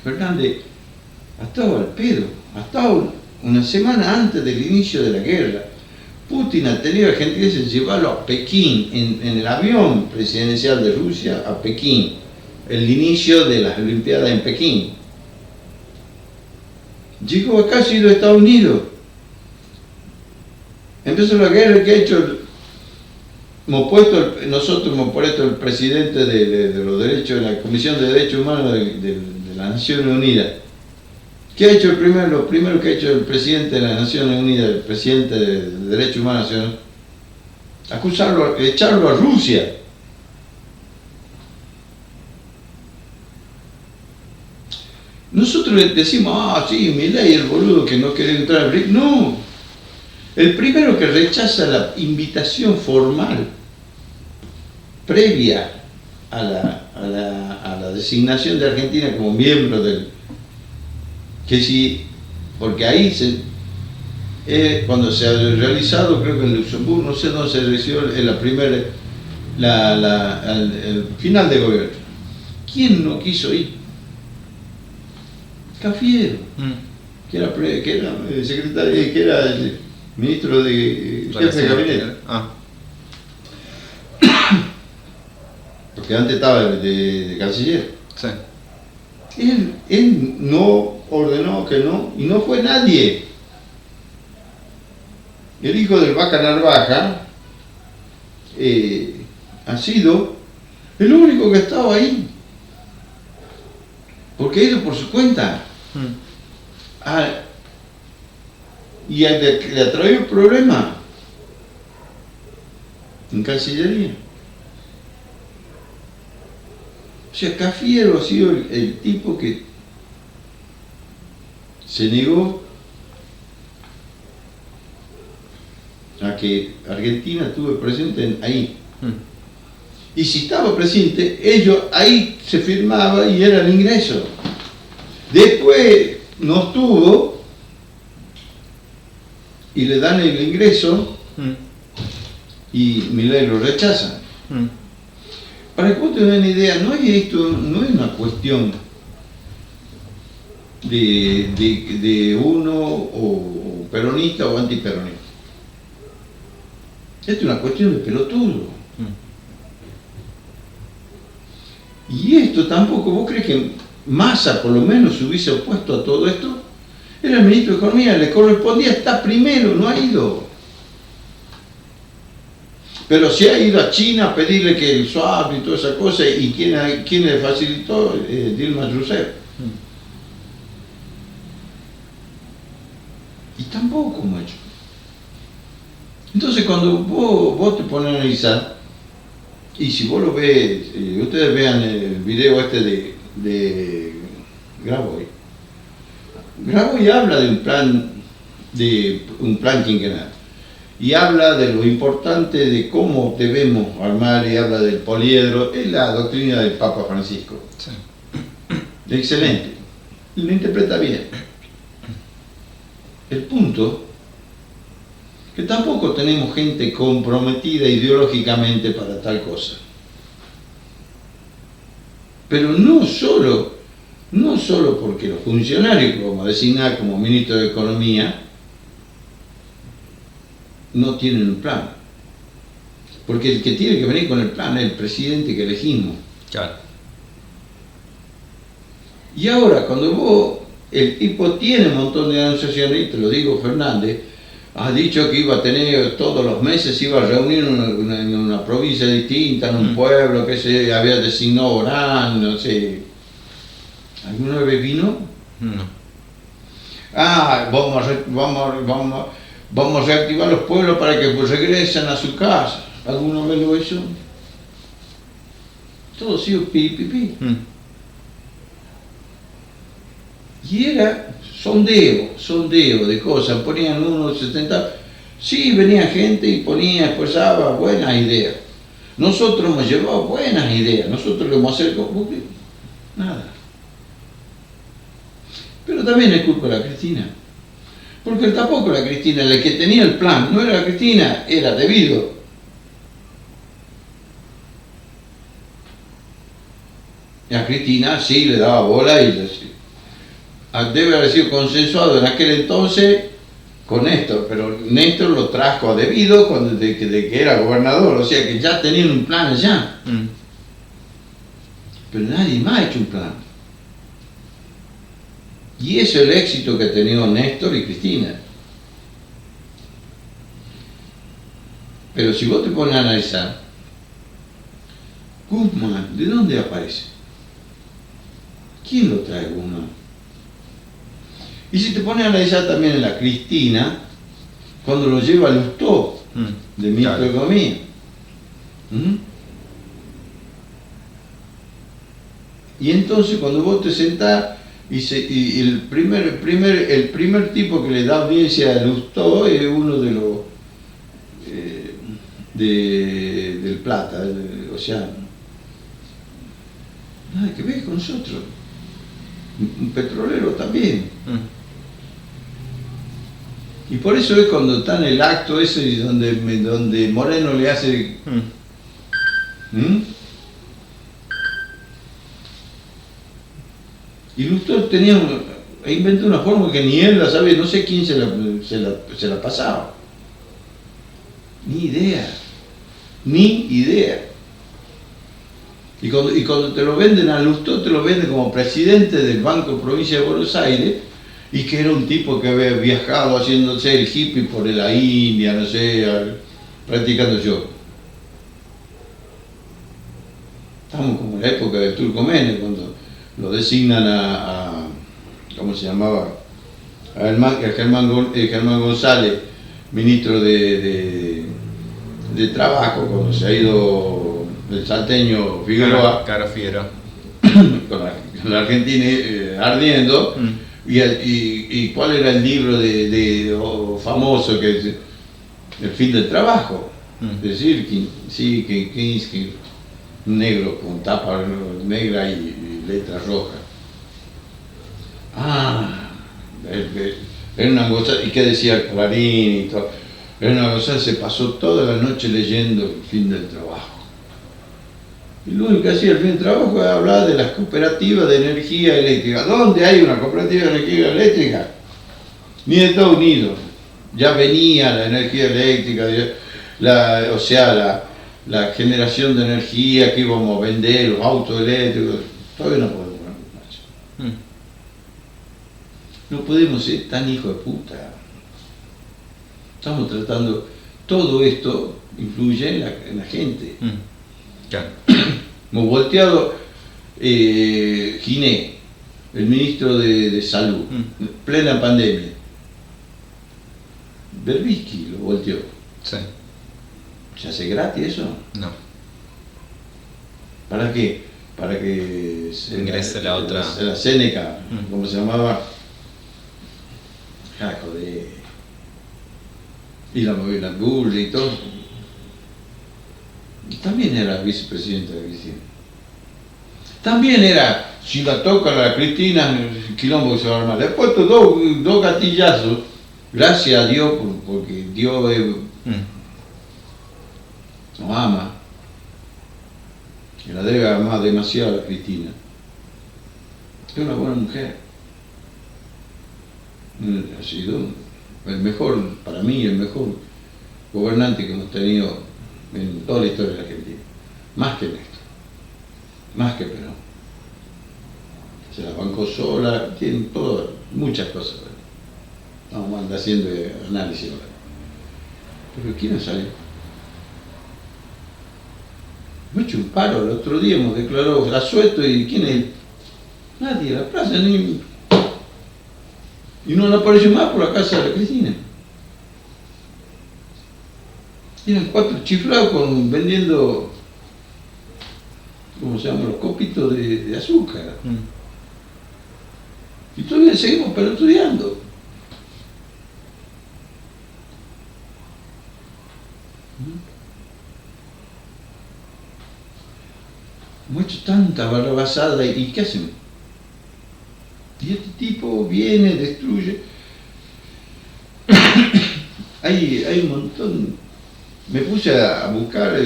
Fernández, ha estado al pedo, ha estado una semana antes del inicio de la guerra. Putin ha tenido la gentileza de llevarlo a Pekín, en el avión presidencial de Rusia, a Pekín, el inicio de las Olimpiadas en Pekín. Llegó acá, ha sido Estados Unidos. Empezó la guerra que ha hecho, nosotros hemos puesto el presidente de los derechos, de la Comisión de Derechos Humanos de las Naciones Unidas. ¿Qué ha hecho lo primero que ha hecho el presidente de las Naciones Unidas, el presidente de Derechos Humanos Nacionales? Acusarlo, echarlo a Rusia. Nosotros le decimos, sí, Milei, el boludo que no quiere entrar al BRIC. No, el primero que rechaza la invitación formal previa a la designación de Argentina como miembro del... porque ahí cuando se ha realizado, creo que en Luxemburgo, no sé dónde se realizó el final de gobierno. ¿Quién no quiso ir? Cafiero, que era secretario, que era el ministro jefe de gabinete. Porque antes estaba de canciller. Sí. Él no ordenó que no, y no fue nadie. El hijo del Vaca Narvaja ha sido el único que ha estado ahí. Porque ha ido por su cuenta. Y le ha traído el problema en Cancillería. O sea, Cafiero ha sido el tipo que se negó a que Argentina estuviera presente ahí. Y si estaba presente, ellos ahí se firmaba y era el ingreso. Después no estuvo y le dan el ingreso y Milei lo rechaza. Para que vos tengas una idea, no es una cuestión de uno o peronista o antiperonista. Esto es una cuestión de pelotudo. Y esto tampoco, ¿vos crees que Massa por lo menos se hubiese opuesto a todo esto? Era el ministro de Economía, le correspondía estar primero, no ha ido. Pero sí ha ido a China a pedirle que el swap y toda esa cosa, y ¿quién le facilitó? Dilma Rousseff. Y tampoco, macho. Entonces cuando vos te pones a analizar, y si vos lo ves, ustedes vean el video de Grabois. Grabois habla de un plan quinquenal. Y habla de lo importante de cómo debemos armar, y habla del poliedro, es la doctrina del Papa Francisco. Sí. Excelente. Y lo interpreta bien. El punto que tampoco tenemos gente comprometida ideológicamente para tal cosa. Pero no solo porque los funcionarios que vamos a designar como ministro de Economía no tienen un plan. Porque el que tiene que venir con el plan es el presidente que elegimos. Claro. Y ahora, cuando el tipo tiene un montón de asociaciones, y te lo digo, Fernández, ha dicho que iba a tener todos los meses, iba a reunir en una provincia distinta, en un pueblo que se había designado Orán, no sé. ¿Alguna vez vino? No. Vamos a reactivar los pueblos para que regresen a su casa. ¿Alguna vez lo hizo? Todo ha sido pi. Y era sondeo de cosas. Ponían unos 70. Sí, venía gente y ponía, expresaba buenas ideas. Nosotros hemos llevado buenas ideas. Nosotros le hemos hecho nada. Pero también es culpa de la Cristina. Porque tampoco la Cristina, la que tenía el plan, no era la Cristina, era debido. Y a Cristina sí le daba bola y debe haber sido consensuado en aquel entonces con Néstor, pero Néstor lo trajo a debido de que era gobernador, o sea que ya tenían un plan allá. Pero nadie más ha hecho un plan. Y ese es el éxito que ha tenido Néstor y Cristina. Pero si vos te pones a analizar, Guzmán, ¿de dónde aparece? ¿Quién lo trae Guzmán? Y si te pones a analizar también en la Cristina, cuando lo lleva Lustó, de ministro de Economía. Y entonces cuando vos te sentás y el primer tipo que le da audiencia a Lustó es uno de los del Plata, o sea, nada que ver con nosotros. Un petrolero también. Y por eso es cuando está en el acto ese donde Moreno le hace... Y Lustó inventó una forma que ni él la sabía, no sé quién se la pasaba. Ni idea. Y cuando te lo venden a Lustó, te lo venden como presidente del Banco Provincia de Buenos Aires, y que era un tipo que había viajado haciéndose el hippie por la India, no sé, practicando yoga. Estamos como en la época del Turcomenes, cuando lo designan a ¿cómo se llamaba? A Germán González, ministro de Trabajo, cuando se ha ido el salteño Figueroa. Caro Figueroa. Con la Argentina ardiendo. ¿Y cuál era el libro famoso que es El fin del trabajo? Es decir, que negro con tapa negra y letras rojas. Era una cosa, ¿y qué decía Clarín y todo? Era una cosa, se pasó toda la noche leyendo El fin del trabajo. Y lo único que hacía El fin del trabajo era hablar de las cooperativas de energía eléctrica. ¿Dónde hay una cooperativa de energía eléctrica? Ni de Estados Unidos. Ya venía la energía eléctrica, la generación de energía que íbamos a vender, los autos eléctricos. Todavía no podemos poner en marcha. No podemos ser tan hijos de puta. Estamos tratando, todo esto influye en la gente. Claro. Hemos volteado Giné, el ministro de Salud, plena pandemia. Berbisky lo volteó. Sí. ¿Se hace gratis eso? No. ¿Para qué? Para que se ingrese la otra. La Seneca, ¿cómo se llamaba? Joder. Y la Gould y todo. Y también era vicepresidenta de Cristina. También era, si la toca la Cristina, el quilombo que se va a armar. Le he puesto dos gatillazos Gracias a Dios, porque Dios nos ama. Y la debe amar demasiado a Cristina. Es una buena mujer. Ha sido el mejor, para mí, el mejor gobernante que hemos tenido en toda la historia de la Argentina. Más que Néstor, más que Perón. Se la bancó sola, tiene todas, muchas cosas. Vamos a andar haciendo análisis ahora. Pero ¿quién no sale? Hemos hecho un paro, el otro día hemos declarado asueto y ¿quién es? Nadie, la plaza, ni... Y no apareció más por la casa de la Cristina. Eran 4 chiflados vendiendo, ¿cómo se llama? Los copitos de azúcar. Y todavía seguimos pero estudiando. Hemos hecho tanta barrabasada y ¿qué hacemos? Y este tipo viene, destruye. hay un montón. Me puse a buscar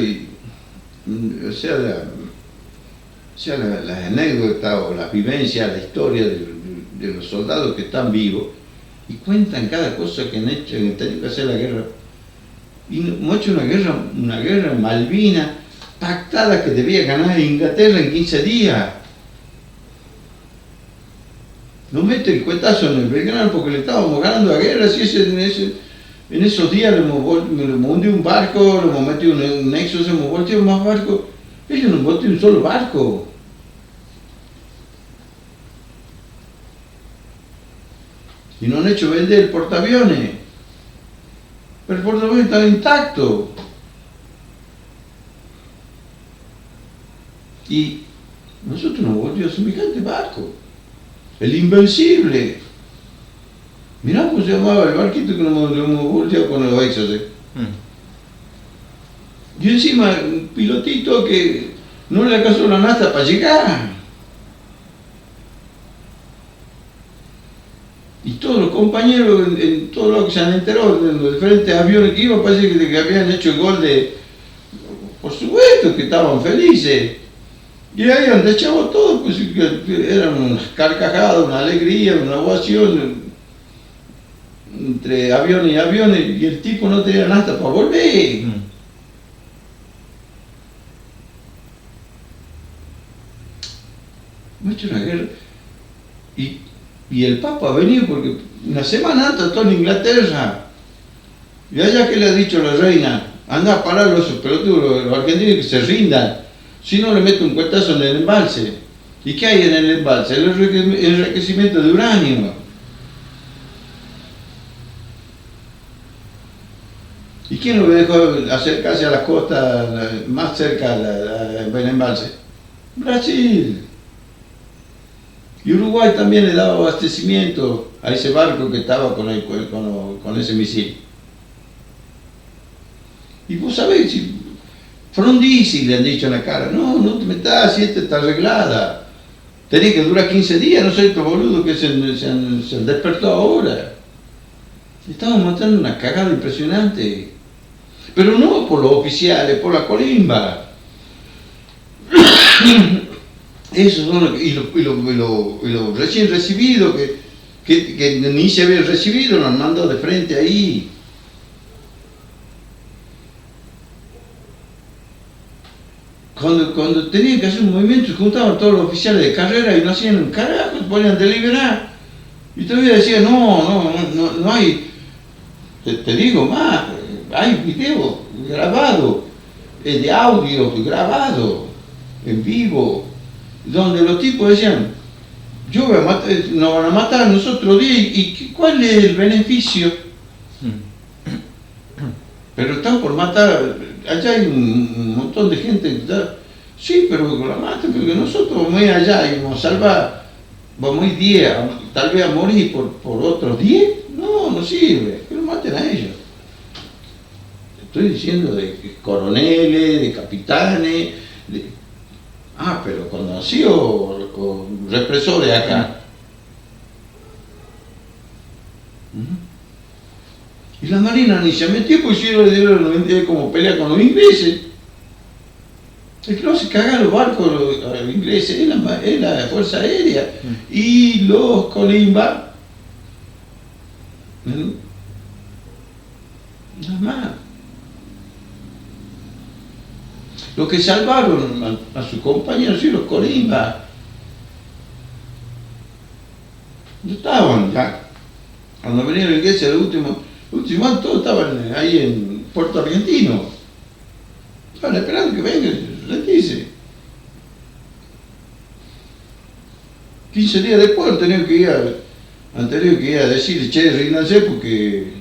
las anécdotas o las vivencias, la historia de los soldados que están vivos y cuentan cada cosa que han hecho, que han tenido que hacer la guerra. Y hemos hecho una guerra en Malvinas pactada que debía ganar Inglaterra en 15 días. Nos mete el cuetazo en el Belgrano porque le estábamos ganando la guerra. Si en esos días le hemos hundido un barco, le hemos metido un nexo, hemos volteado más barcos. Ellos no han volteado un solo barco. Y no han hecho vender el portaaviones. Pero el portaaviones estaba intacto. Y nosotros nos volteamos semejante barco. El Invencible. Mirá cómo se llamaba el barquito que nos hemos volteado con los Exos. Y encima un pilotito que no le alcanzó la nafta para llegar. Y todos los compañeros en todo lo que se han enterado de los diferentes aviones que iban, parece que habían hecho el gol de... Por supuesto que estaban felices. Y ahí donde echamos todo, pues eran unas carcajadas, una alegría, una ovación entre aviones y aviones, y el tipo no tenía nada para volver. Hemos hecho una guerra. Y el Papa ha venido porque una semana antes todo en Inglaterra. Y allá que le ha dicho la reina, anda a parar los pelotudos, los argentinos que se rindan. Si no le mete un cuetazo en el embalse. ¿Y qué hay en el embalse? El enriquecimiento de uranio. ¿Y quién lo dejó acercarse a las costas más cerca del embalse? Brasil. Y Uruguay también le daba abastecimiento a ese barco que estaba con ese misil. Y vos sabés, si Frondizi le han dicho en la cara, no te metas, si esta está arreglada. Tenía que durar 15 días, no sé estos boludos que se han despertado ahora. Estamos matando una cagada impresionante. Pero no por los oficiales, por la colimba. Esos son los recién recibidos que ni se habían recibido, nos han mandado de frente ahí. Cuando tenían que hacer un movimiento, se juntaban todos los oficiales de carrera y no hacían un carajo, se ponían a deliberar. Y todavía decían, no hay, te digo más, hay video grabado, de audio grabado, en vivo, donde los tipos decían, yo voy a matar, nos van a matar a nosotros 10, ¿y cuál es el beneficio? Pero están por matar, allá hay un montón de gente que está, sí, pero la matan, porque nosotros vamos a ir allá y vamos a salvar, vamos a ir 10, tal vez a morir por otros 10, no sirve, que lo maten a ellos. Estoy diciendo de coroneles, de capitanes, pero cuando han sido represores acá. Y la Marina ni se metió porque si le dieron como pelea con los ingleses. El que lo hace cagar los barcos a los ingleses es la Fuerza Aérea. Y los Colimba, nada más. Los que salvaron a sus compañeros, sí, los Colimba. No estaban ya. Cuando venían los ingleses, el último año, todos estaban ahí en Puerto Argentino. Estaban esperando que vengan. Les dice 15 días después han tenido que ir a decir, che, ríndanse porque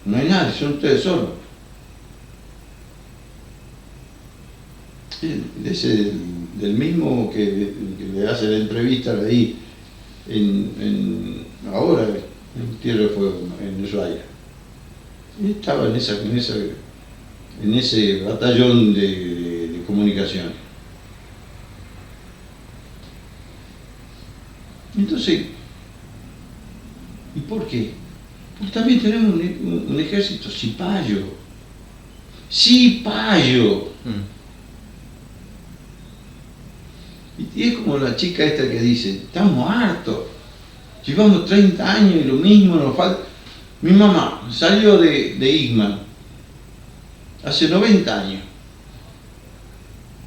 no hay nadie, son ustedes solos. Ese del mismo que le hace la entrevista ahí ahora en Tierra de Fuego, en Ushuaia. Y estaba en ese batallón de comunicación. Entonces, ¿y por qué? Porque también tenemos un ejército cipayo. Y es como la chica esta que dice, estamos hartos, llevamos 30 años y lo mismo nos falta. Mi mamá salió de Igman hace 90 años,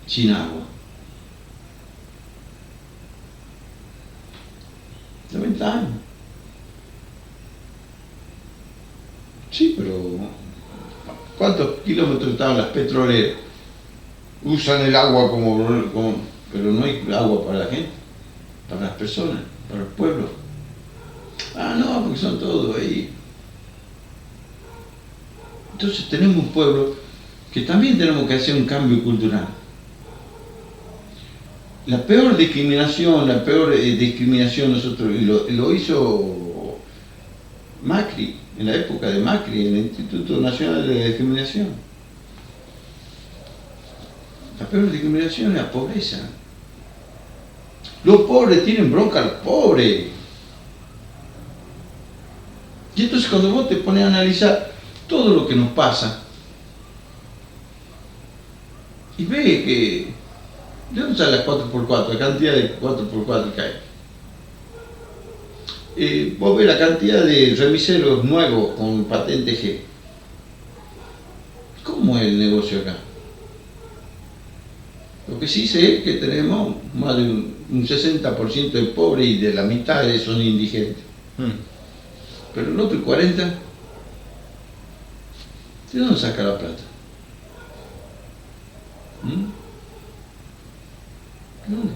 sin agua. 90 años. Sí, pero ¿cuántos kilómetros estaban las petroleras? Usan el agua pero no hay agua para la gente, para las personas, para los pueblos. Ah, no, porque son todos ahí. Entonces tenemos un pueblo que también tenemos que hacer un cambio cultural. La peor discriminación nosotros, y lo hizo Macri, en la época de Macri, en el Instituto Nacional de Discriminación. La peor discriminación es la pobreza. Los pobres tienen bronca a los pobres. Y entonces cuando vos te pones a analizar todo lo que nos pasa, y ves que, ¿de dónde sale las 4x4? La cantidad de 4x4 que hay. Vos ves la cantidad de remiseros nuevos con patente G. ¿Cómo es el negocio acá? Lo que sí sé es que tenemos más de un 60% de pobres y de la mitad son indigentes. Pero el otro 40%, ¿de dónde saca la plata? ¿De dónde?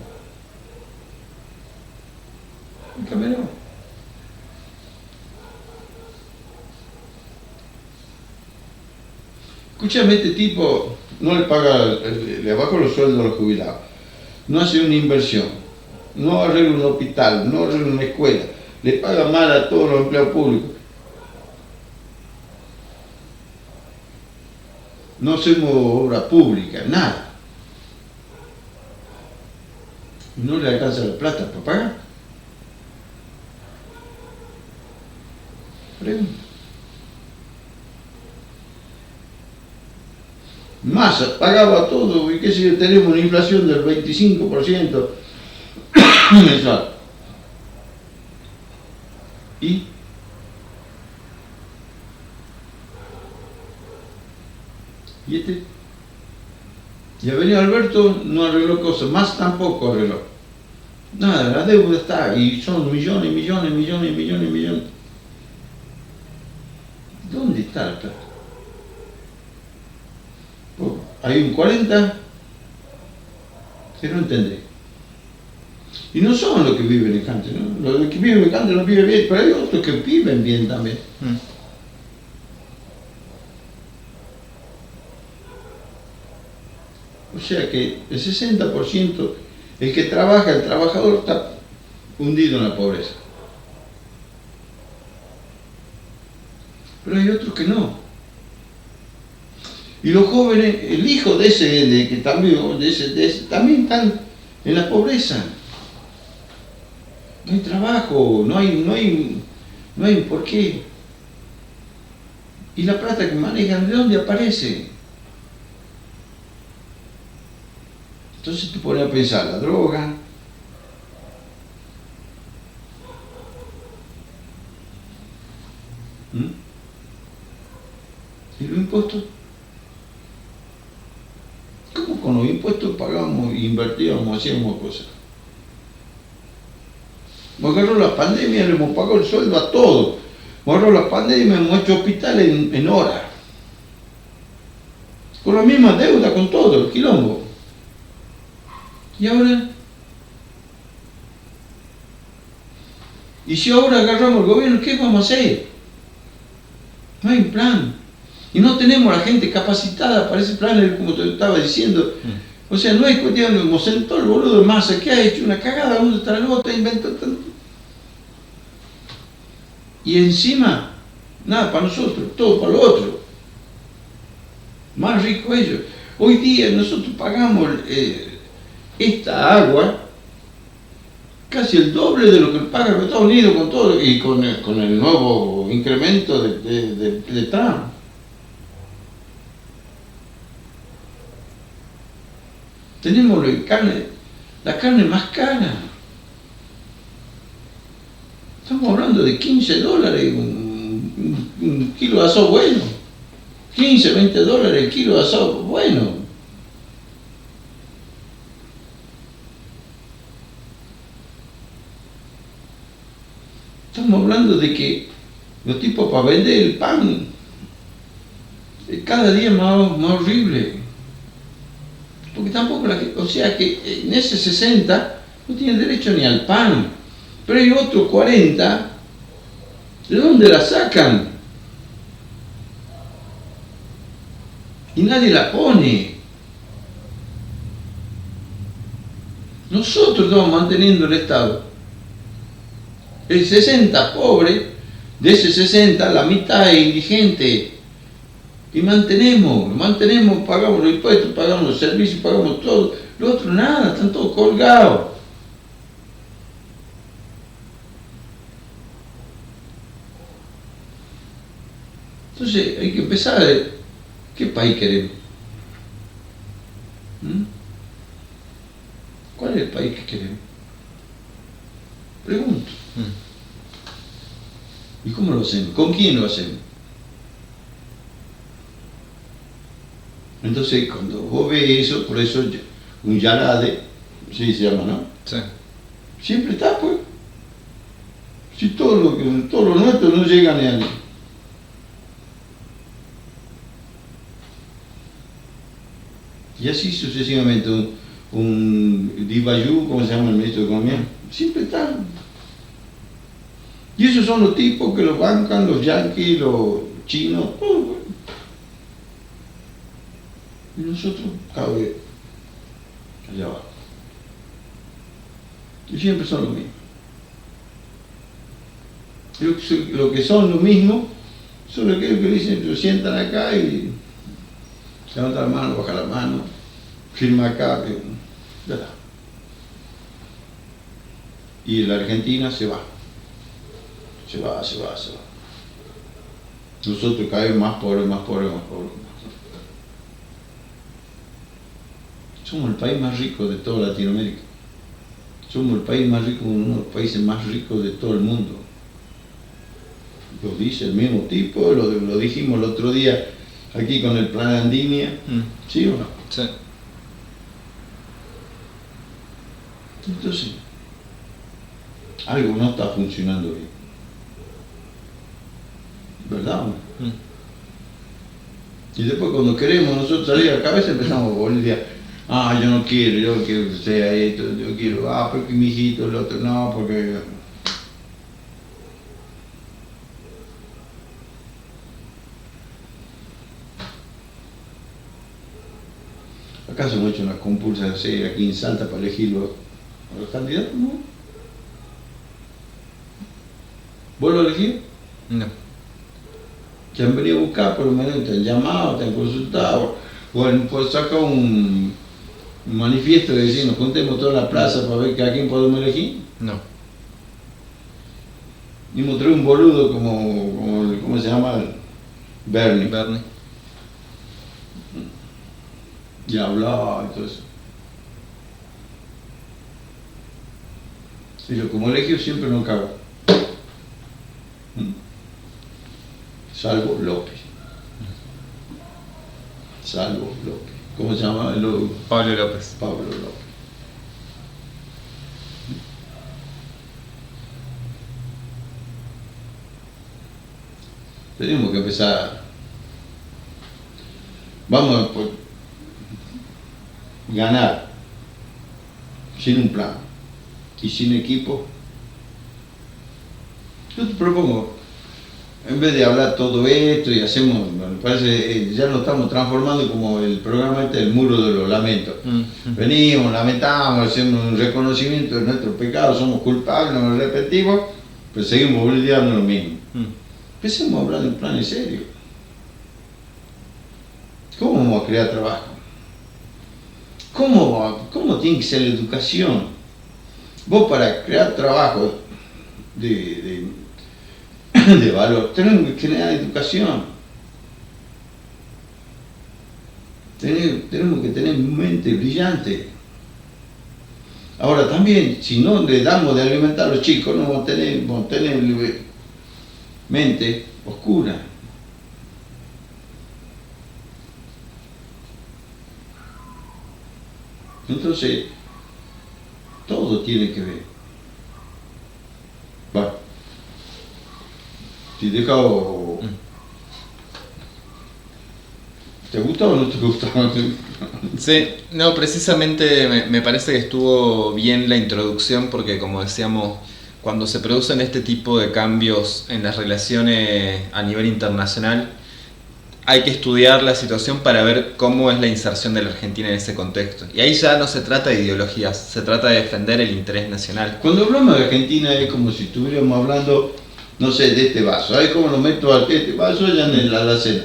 En Camerún. Escúchame, este tipo no le paga, le baja los sueldos a los jubilados, no hace una inversión, no arregla un hospital, no arregla una escuela, le paga mal a todos los empleados públicos. No hacemos obra pública, nada. No le alcanza la plata para pagar. Pregunta. Massa pagaba todo, y qué sé yo, tenemos una inflación del 25% mensual. ¿Y? ¿Y este? Y ha venido Alberto, no arregló cosas, más tampoco arregló. Nada, la deuda está, y son millones. ¿Dónde está la plata? Hay un 40% que no entendé. Y no son los que viven en Cante, ¿no? Los que viven en Cante no viven bien, pero hay otros que viven bien también. O sea que el 60%, el que trabaja, el trabajador, está hundido en la pobreza. Pero hay otros que no. Y los jóvenes, el hijo de ese también están en la pobreza. No hay trabajo, no hay por qué. ¿Y la plata que manejan de dónde aparece? Entonces te pones a pensar, la droga, ¿y los impuestos? ¿Cómo con los impuestos pagamos, invertíamos, hacíamos cosas? Nos agarró la pandemia, le hemos pagado el sueldo a todos. Nos agarró la pandemia, hemos hecho hospitales en horas. Con la misma deuda, con todo, el quilombo. ¿Y ahora? ¿Y si ahora agarramos el gobierno, qué vamos a hacer? No hay un plan. Y no tenemos a la gente capacitada para ese plan, como te estaba diciendo. O sea, no es cuestión de como sentó el boludo de Massa que ha hecho una cagada, uno tras el otro, inventó tanto. Y encima, nada para nosotros, todo para los otros. Más rico ellos. Hoy día nosotros pagamos esta agua casi el doble de lo que paga los Estados Unidos con todo y con el nuevo incremento de Trump. Tenemos la carne más cara. Estamos hablando de $15 un kilo de asado bueno. 15, $20 el kilo de asado bueno. Estamos hablando de que los tipos para vender el pan cada día más horrible. Porque tampoco o sea que en ese 60 no tienen derecho ni al pan. Pero hay otros 40, ¿de dónde la sacan? Y nadie la pone. Nosotros estamos manteniendo el Estado. El 60 pobre, de ese 60 la mitad es indigente. Y mantenemos, pagamos los impuestos, pagamos los servicios, pagamos todo. Los otros nada, están todos colgados. Entonces hay que empezar a ver qué país queremos. ¿Cuál es el país que queremos? Pregunto. ¿Y cómo lo hacemos? ¿Con quién lo hacemos? Entonces, cuando vos ves eso, por eso un Yarade, sí se llama, ¿no? Sí. Siempre está, pues. Si todos los nuestros no llegan ni a nadie. Y así sucesivamente, un Dibayú, ¿cómo se llama el ministro de Economía? Siempre está. Y esos son los tipos que los bancan, los yanquis, los chinos, todo, pues. Y nosotros cada vez allá abajo. Y siempre son los mismos. Lo que son los mismos son aquellos que dicen, se sientan acá y levanta la mano, baja la mano, firma acá, ya está. Y la Argentina se va. Se va. Nosotros cada vez más pobres. Somos el país más rico de toda Latinoamérica. Somos el país más rico, uno de los países más ricos de todo el mundo. Lo dice el mismo tipo, lo dijimos el otro día aquí con el plan Andinia. ¿Sí o no? Sí. Entonces, algo no está funcionando bien. ¿Verdad o no? Y después cuando queremos nosotros salir a la cabeza empezamos a volver. Yo no quiero, yo quiero que sea esto, yo quiero, porque mi hijito, el otro, no, porque... ¿Acaso hemos hecho unas compulsas aquí en Salta para elegir a los candidatos? No. ¿Vos lo elegís? No. Te han venido a buscar, por lo menos te han llamado, te han consultado, o pues saca un manifiesto de decir, nos juntemos toda la plaza para ver a quién podemos elegir. No. Y mostré un boludo como ¿cómo se llama? Bernie. Bernie. Y hablaba y todo eso. Y yo como elegio siempre no cago. Salvo López. Salvo López. ¿Cómo se llama? Pablo López. Pablo López. Tenemos que empezar. Vamos a ganar sin un plan y sin equipo. Yo te propongo, en vez de hablar todo esto y hacemos, me parece, ya lo estamos transformando como el programa el muro de los lamentos. Venimos, lamentamos, hacemos un reconocimiento de nuestros pecados, somos culpables, nos arrepentimos, pero seguimos olvidando lo mismo. Empecemos a hablar de un plan en serio. ¿Cómo vamos a crear trabajo? ¿Cómo tiene que ser la educación? Vos para crear trabajo de valor, tenemos que generar educación. Tenemos que tener mente brillante. Ahora también, si no le damos de alimentar a los chicos, no vamos a tener mente oscura. Entonces, todo tiene que ver. Bueno, te he dejado. ¿Te gusta o no te gusta? Sí, no, precisamente me parece que estuvo bien la introducción porque, como decíamos, cuando se producen este tipo de cambios en las relaciones a nivel internacional, hay que estudiar la situación para ver cómo es la inserción de la Argentina en ese contexto. Y ahí ya no se trata de ideologías, se trata de defender el interés nacional. Cuando hablamos de Argentina es como si estuviéramos hablando, no sé, de este vaso. ¿Sabes cómo lo meto a este vaso allá en la alacena?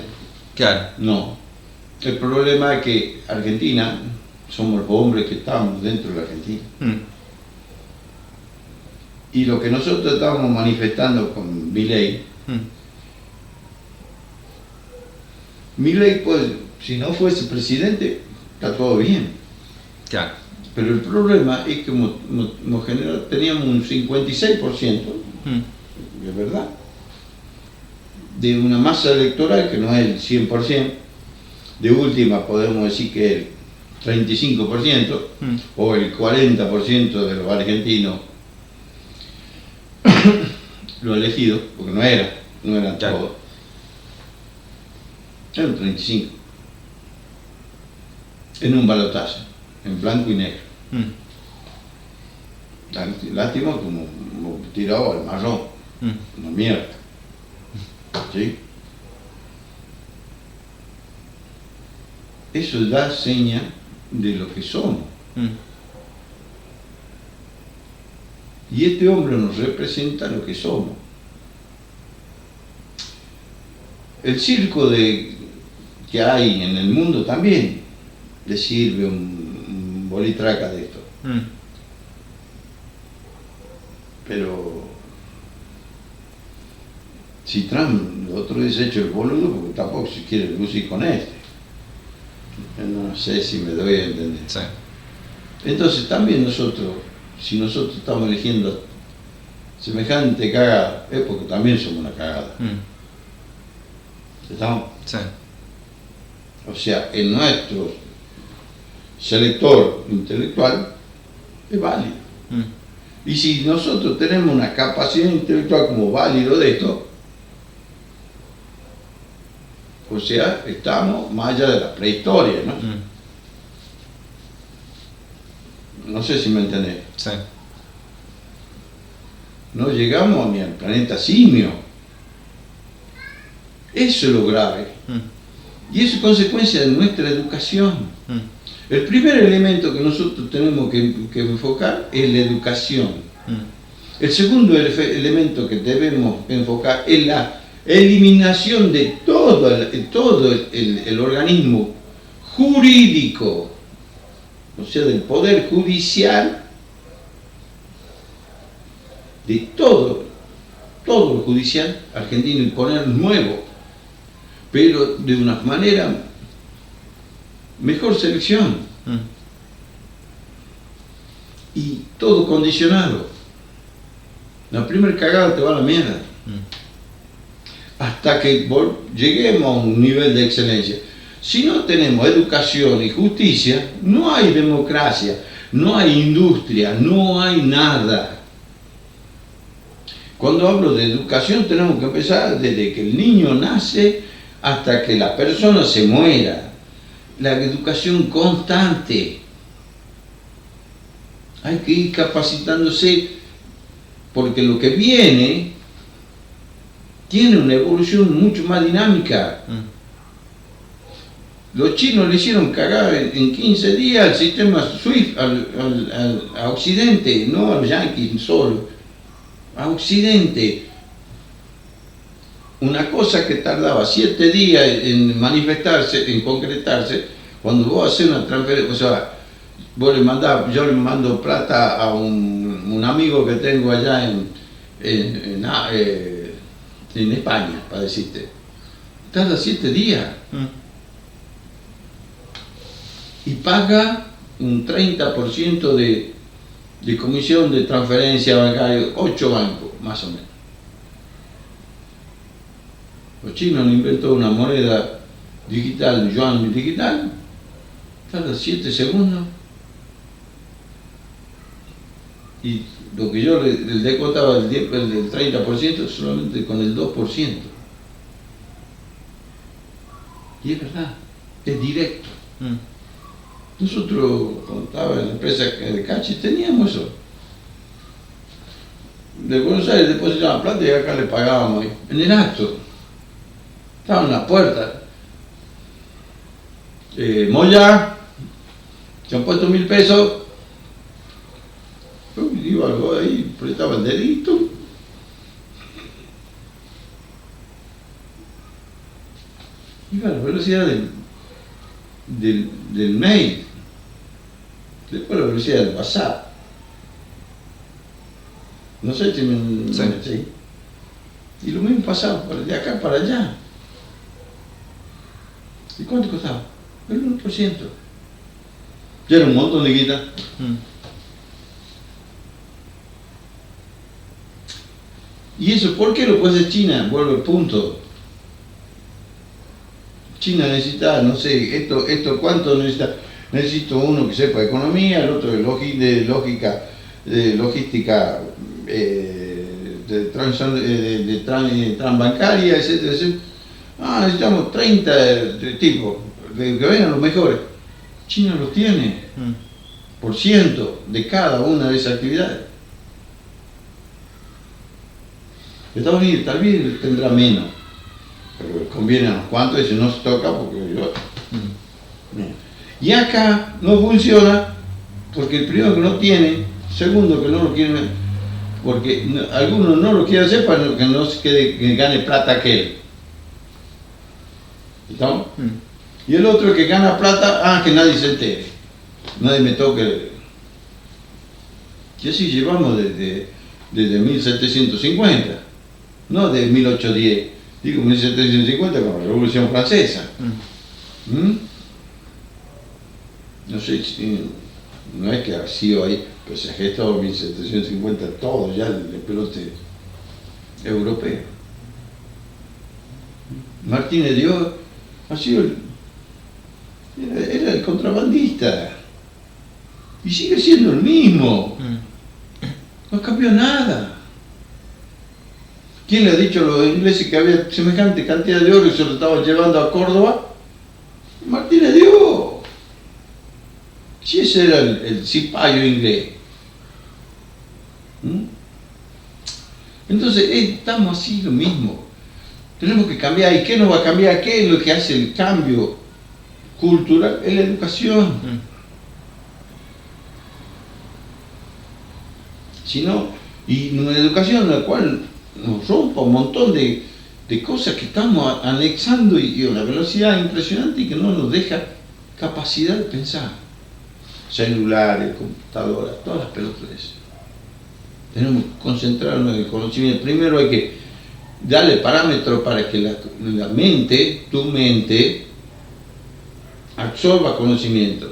Claro. No. El problema es que Argentina, somos los hombres que estamos dentro de la Argentina. Y lo que nosotros estábamos manifestando con Milei, Milei, pues, si no fuese presidente, está todo bien. Claro. Pero el problema es que teníamos un 56%, de verdad, de una masa electoral que no es el 100%. De última podemos decir que el 35% o el 40% de los argentinos lo elegido, porque no eran claro. todos. Era un 35. En un balotaje, en blanco y negro. Lástima como tirado al marrón. Una mierda. ¿Sí? Eso da seña de lo que somos. Y este hombre nos representa lo que somos. El circo que hay en el mundo también le sirve un bolitraca de esto. Pero si Trump, lo otro es hecho el boludo, porque tampoco se quiere lucir con este. No sé si me doy a entender. Sí. Entonces también nosotros, si nosotros estamos eligiendo semejante cagada, es porque también somos una cagada. ¿Estamos? Sí. O sea, en nuestro selector intelectual es válido. Y si nosotros tenemos una capacidad intelectual como válido de esto, o sea, estamos más allá de la prehistoria, ¿no? No sé si me entendés. Sí. No llegamos ni al planeta simio. Eso es lo grave. Y eso es consecuencia de nuestra educación. El primer elemento que nosotros tenemos que enfocar es la educación. El segundo elemento que debemos enfocar es la eliminación de todo el organismo jurídico, o sea, del poder judicial, de todo lo judicial argentino, y poner nuevo. pero de una manera mejor selección. Y todo condicionado. La primera cagada te va a la mierda. Hasta que lleguemos a un nivel de excelencia. Si no tenemos educación y justicia, no hay democracia, no hay industria, no hay nada. Cuando hablo de educación tenemos que empezar desde que el niño nace hasta que la persona se muera. La educación constante. Hay que ir capacitándose porque lo que viene tiene una evolución mucho más dinámica. Los chinos le hicieron cagar en 15 días el sistema SWIFT a Occidente, no a los yanquis solo, a Occidente. Una cosa que tardaba 7 días en manifestarse, en concretarse, cuando vos haces una transferencia, o sea, yo le mando plata a un amigo que tengo allá en España, para decirte, tarda 7 días. Y paga un 30% de comisión de transferencia bancaria, 8 bancos, más o menos. Los chinos han inventado una moneda digital, yuan digital, tarda 7 segundos. Y lo que yo le descontaba el 30% solamente con el 2%. Y es verdad, es directo. Nosotros, cuando estaba en la empresa de Cachis, teníamos eso. De Buenos Aires depositaban plata y acá le pagábamos en el acto. Estaban en la puerta. Moya, se han puesto 1.000 pesos. Iba algo ahí, apretaba el dedito. Iba a la velocidad del mail. Después la velocidad del WhatsApp. No sé si me... Sí. Y lo mismo pasaba de acá para allá. ¿Y cuánto costaba? El 1%. Ya era un montón de guita. ¿Y eso por qué lo puede hacer China? Vuelvo al punto. China necesita, no sé, esto ¿cuánto necesita? Necesito uno que sepa economía, el otro de lógica, de logística, transbancaria, etcétera, etcétera. Necesitamos 30 tipos, que vengan los mejores. China los tiene, por ciento de cada una de esas actividades. Estados Unidos tal vez tendrá menos, pero conviene a unos cuantos y si no se toca porque yo... Y acá no funciona porque el primero que no tiene, segundo que no lo quiere, porque algunos no lo quieren hacer para que no se quede, que gane plata aquel. ¿Estamos? Y el otro que gana plata, que nadie se entere, nadie me toque. Y así llevamos desde 1750. No de 1810, digo 1750 con la Revolución Francesa. No sé, no es que ha sido ahí, pero se ha gestado en 1750 todo ya el pelote europeo. Martínez de Dios ha sido era el contrabandista y sigue siendo el mismo. No cambió nada. ¿Quién le ha dicho a los ingleses que había semejante cantidad de oro y se lo estaban llevando a Córdoba? Martínez de Dios. Si ese era el cipayo inglés. Entonces estamos así lo mismo. Tenemos que cambiar. ¿Y qué nos va a cambiar? ¿Qué es lo que hace el cambio cultural? Es la educación. Si no, y una educación en la cual nos rompa un montón de cosas que estamos anexando y a una velocidad impresionante y que no nos deja capacidad de pensar. Celulares, computadoras, todas las pelotas de eso. Tenemos que concentrarnos en el conocimiento. Primero hay que Dale parámetros para que la mente, tu mente, absorba conocimiento.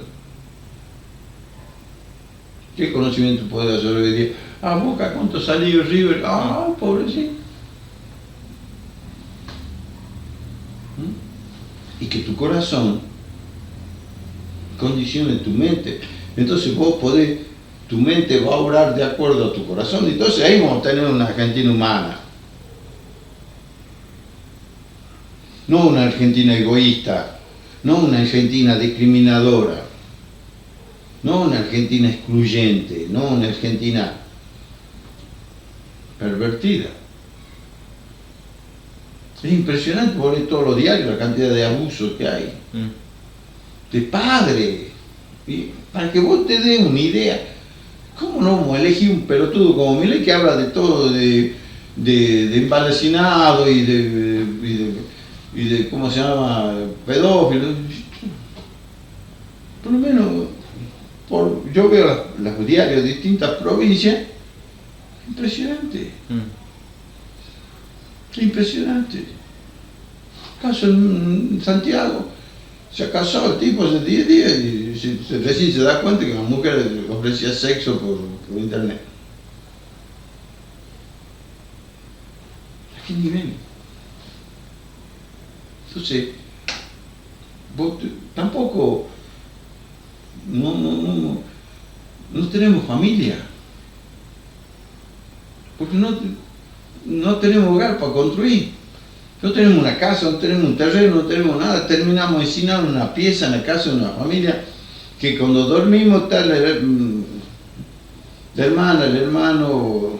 ¿Qué conocimiento puede absorber? Boca, ¿cuánto salió River? Pobrecito. Y que tu corazón condicione tu mente. Entonces vos podés, tu mente va a obrar de acuerdo a tu corazón. Entonces ahí vamos a tener una Argentina humana. No una Argentina egoísta, no una Argentina discriminadora, no una Argentina excluyente, no una Argentina pervertida. Es impresionante por todos los diarios la cantidad de abusos que hay. De padre. Y para que vos te des una idea, ¿cómo no vamos a elegir un pelotudo como Milei que habla de todo, de embalacinado y de ¿cómo se llama? Pedófilo? Por lo menos, yo veo los diarios de distintas provincias, impresionante. Impresionante. Caso en Santiago, se casó el tipo hace 10 días y recién se da cuenta que la mujer le ofrecía sexo por internet. ¿A qué nivel? Entonces, vos tampoco no tenemos familia, porque no tenemos hogar para construir, no tenemos una casa, no tenemos un terreno, no tenemos nada, terminamos ensinando una pieza en la casa de una familia que cuando dormimos está la hermana, el hermano o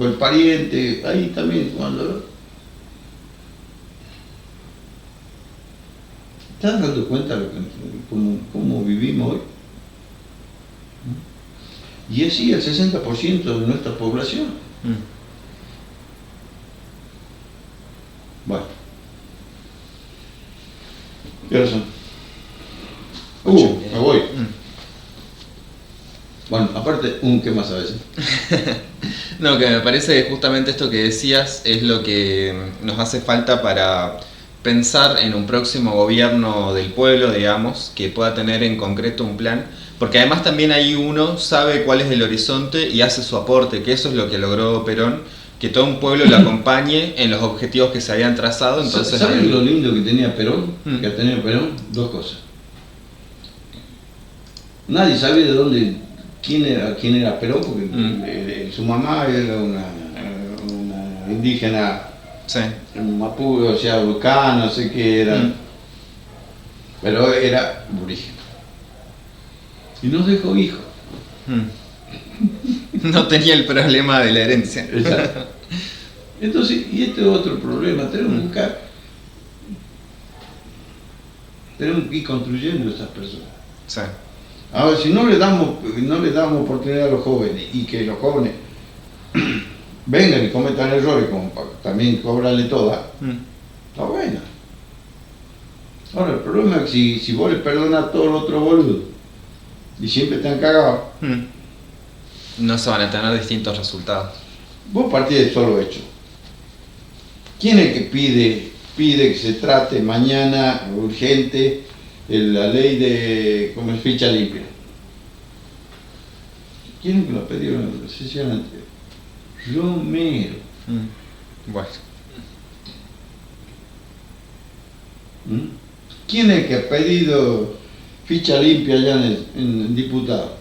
el pariente, ahí también cuando... ¿Estás dando cuenta de cómo vivimos hoy? Y así el 60% de nuestra población. Bueno. ¿Qué hora son? Me voy. Bueno, aparte, ¿qué más a veces? No, que me parece que justamente esto que decías es lo que nos hace falta para pensar en un próximo gobierno del pueblo, digamos, que pueda tener en concreto un plan, porque además también ahí uno sabe cuál es el horizonte y hace su aporte, que eso es lo que logró Perón, que todo un pueblo lo acompañe en los objetivos que se habían trazado. Entonces, ¿sabes lo lindo que tenía Perón? Que ha tenido Perón, dos cosas. Nadie sabía de dónde, quién era Perón, porque su mamá era una indígena, sí, Mapuche, o sea, Lucán, no sé qué era, pero era aborigen. Y no dejó hijos. No tenía el problema de la herencia. Exacto. Entonces, y este es otro problema, tenemos que ir construyendo a esas personas. Sí. Ahora, si no le damos oportunidad a los jóvenes y que los jóvenes vengan y cometan errores, como también cobrarle todas, está bueno. Ahora, el problema es que si vos le perdonás a todos los otros boludos y siempre te han cagado, no se van a tener distintos resultados. Vos partís del solo hecho. ¿Quién es el que pide que se trate mañana urgente la ley de como es ficha limpia? ¿Quién es el que lo pidió en la sesión anterior? Romero. Bueno. ¿Quién es el que ha pedido ficha limpia allá en el diputado?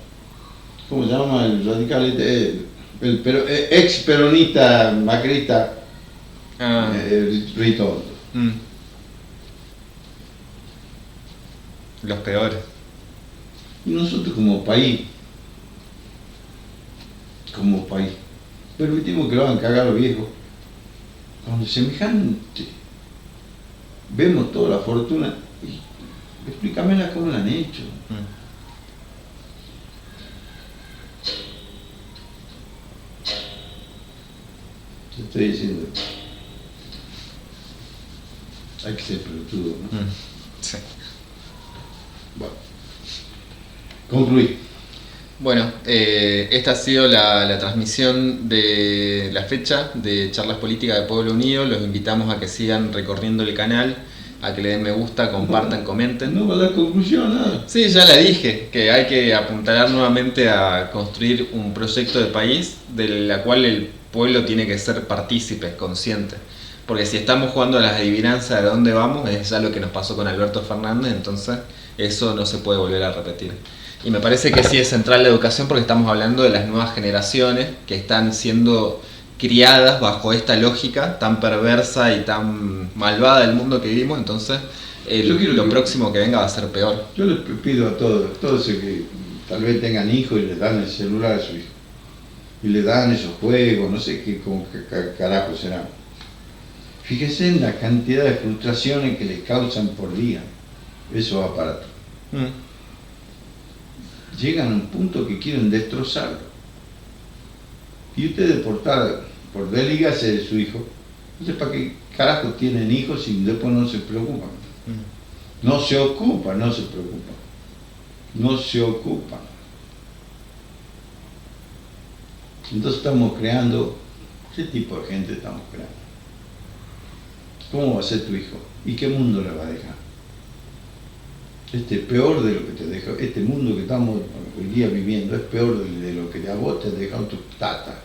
¿Cómo se llama el radical? Ex peronista macrista Ritondo. Los peores. Y nosotros como país, permitimos que lo hagan cagar a los viejos. Cuando semejante, vemos toda la fortuna, y explícamela cómo la han hecho. Te estoy diciendo, hay que ser pelotudo, ¿no? Sí. Bueno, concluí. Bueno, esta ha sido la transmisión de la fecha de Charlas Políticas de Pueblo Unido. Los invitamos a que sigan recorriendo el canal, a que le den me gusta, compartan, comenten. No va a dar conclusión, nada. Sí, ya la dije, que hay que apuntalar nuevamente a construir un proyecto de país de la cual el pueblo tiene que ser partícipe, consciente. Porque si estamos jugando a las adivinanzas de dónde vamos, es ya lo que nos pasó con Alberto Fernández, entonces eso no se puede volver a repetir. Y me parece que sí es central la educación porque estamos hablando de las nuevas generaciones que están siendo criadas bajo esta lógica tan perversa y tan malvada del mundo que vivimos, entonces lo próximo que venga va a ser peor. Yo les pido a todos los que tal vez tengan hijos y les dan el celular a su hijo, y le dan esos juegos, no sé qué, carajo será. Fíjese en la cantidad de frustraciones que les causan por día esos aparatos. Llegan a un punto que quieren destrozarlo. Y ustedes por desligarse de su hijo, no sé para qué carajo tienen hijos y después no se preocupan. No se ocupan, no se preocupan. No se ocupan. Entonces estamos creando, ¿qué tipo de gente estamos creando? ¿Cómo va a ser tu hijo? ¿Y qué mundo le va a dejar? Este es peor de lo que te deja, este mundo que estamos hoy día viviendo es peor de lo que a vos te ha dejado tu tata.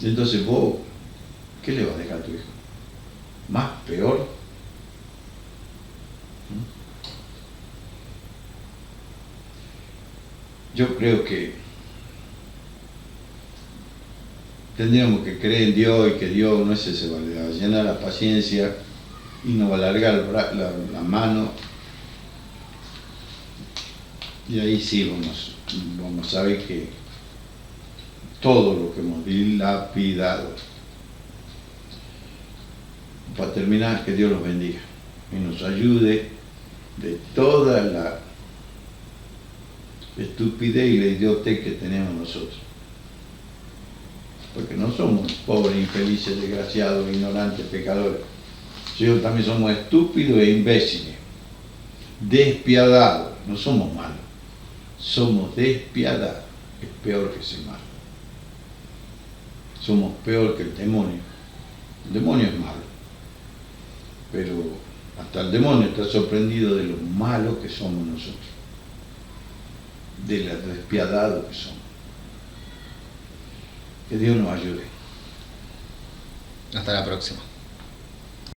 Entonces vos, ¿qué le vas a dejar a tu hijo? ¿Más peor? Yo creo que tendríamos que creer en Dios y que Dios no se va a llenar la paciencia y nos va a alargar la mano. Y ahí sí vamos a ver que todo lo que hemos dilapidado. Para terminar, que Dios los bendiga y nos ayude de toda la estupidez y la idiotez que tenemos nosotros. Porque no somos pobres, infelices, desgraciados, ignorantes, pecadores. Sino también somos estúpidos e imbéciles, despiadados. No somos malos, somos despiadados. Es peor que ser malo. Somos peor que el demonio. El demonio es malo, pero hasta el demonio está sorprendido de lo malos que somos nosotros, de lo despiadados que somos. Que Dios nos ayude. Hasta la próxima.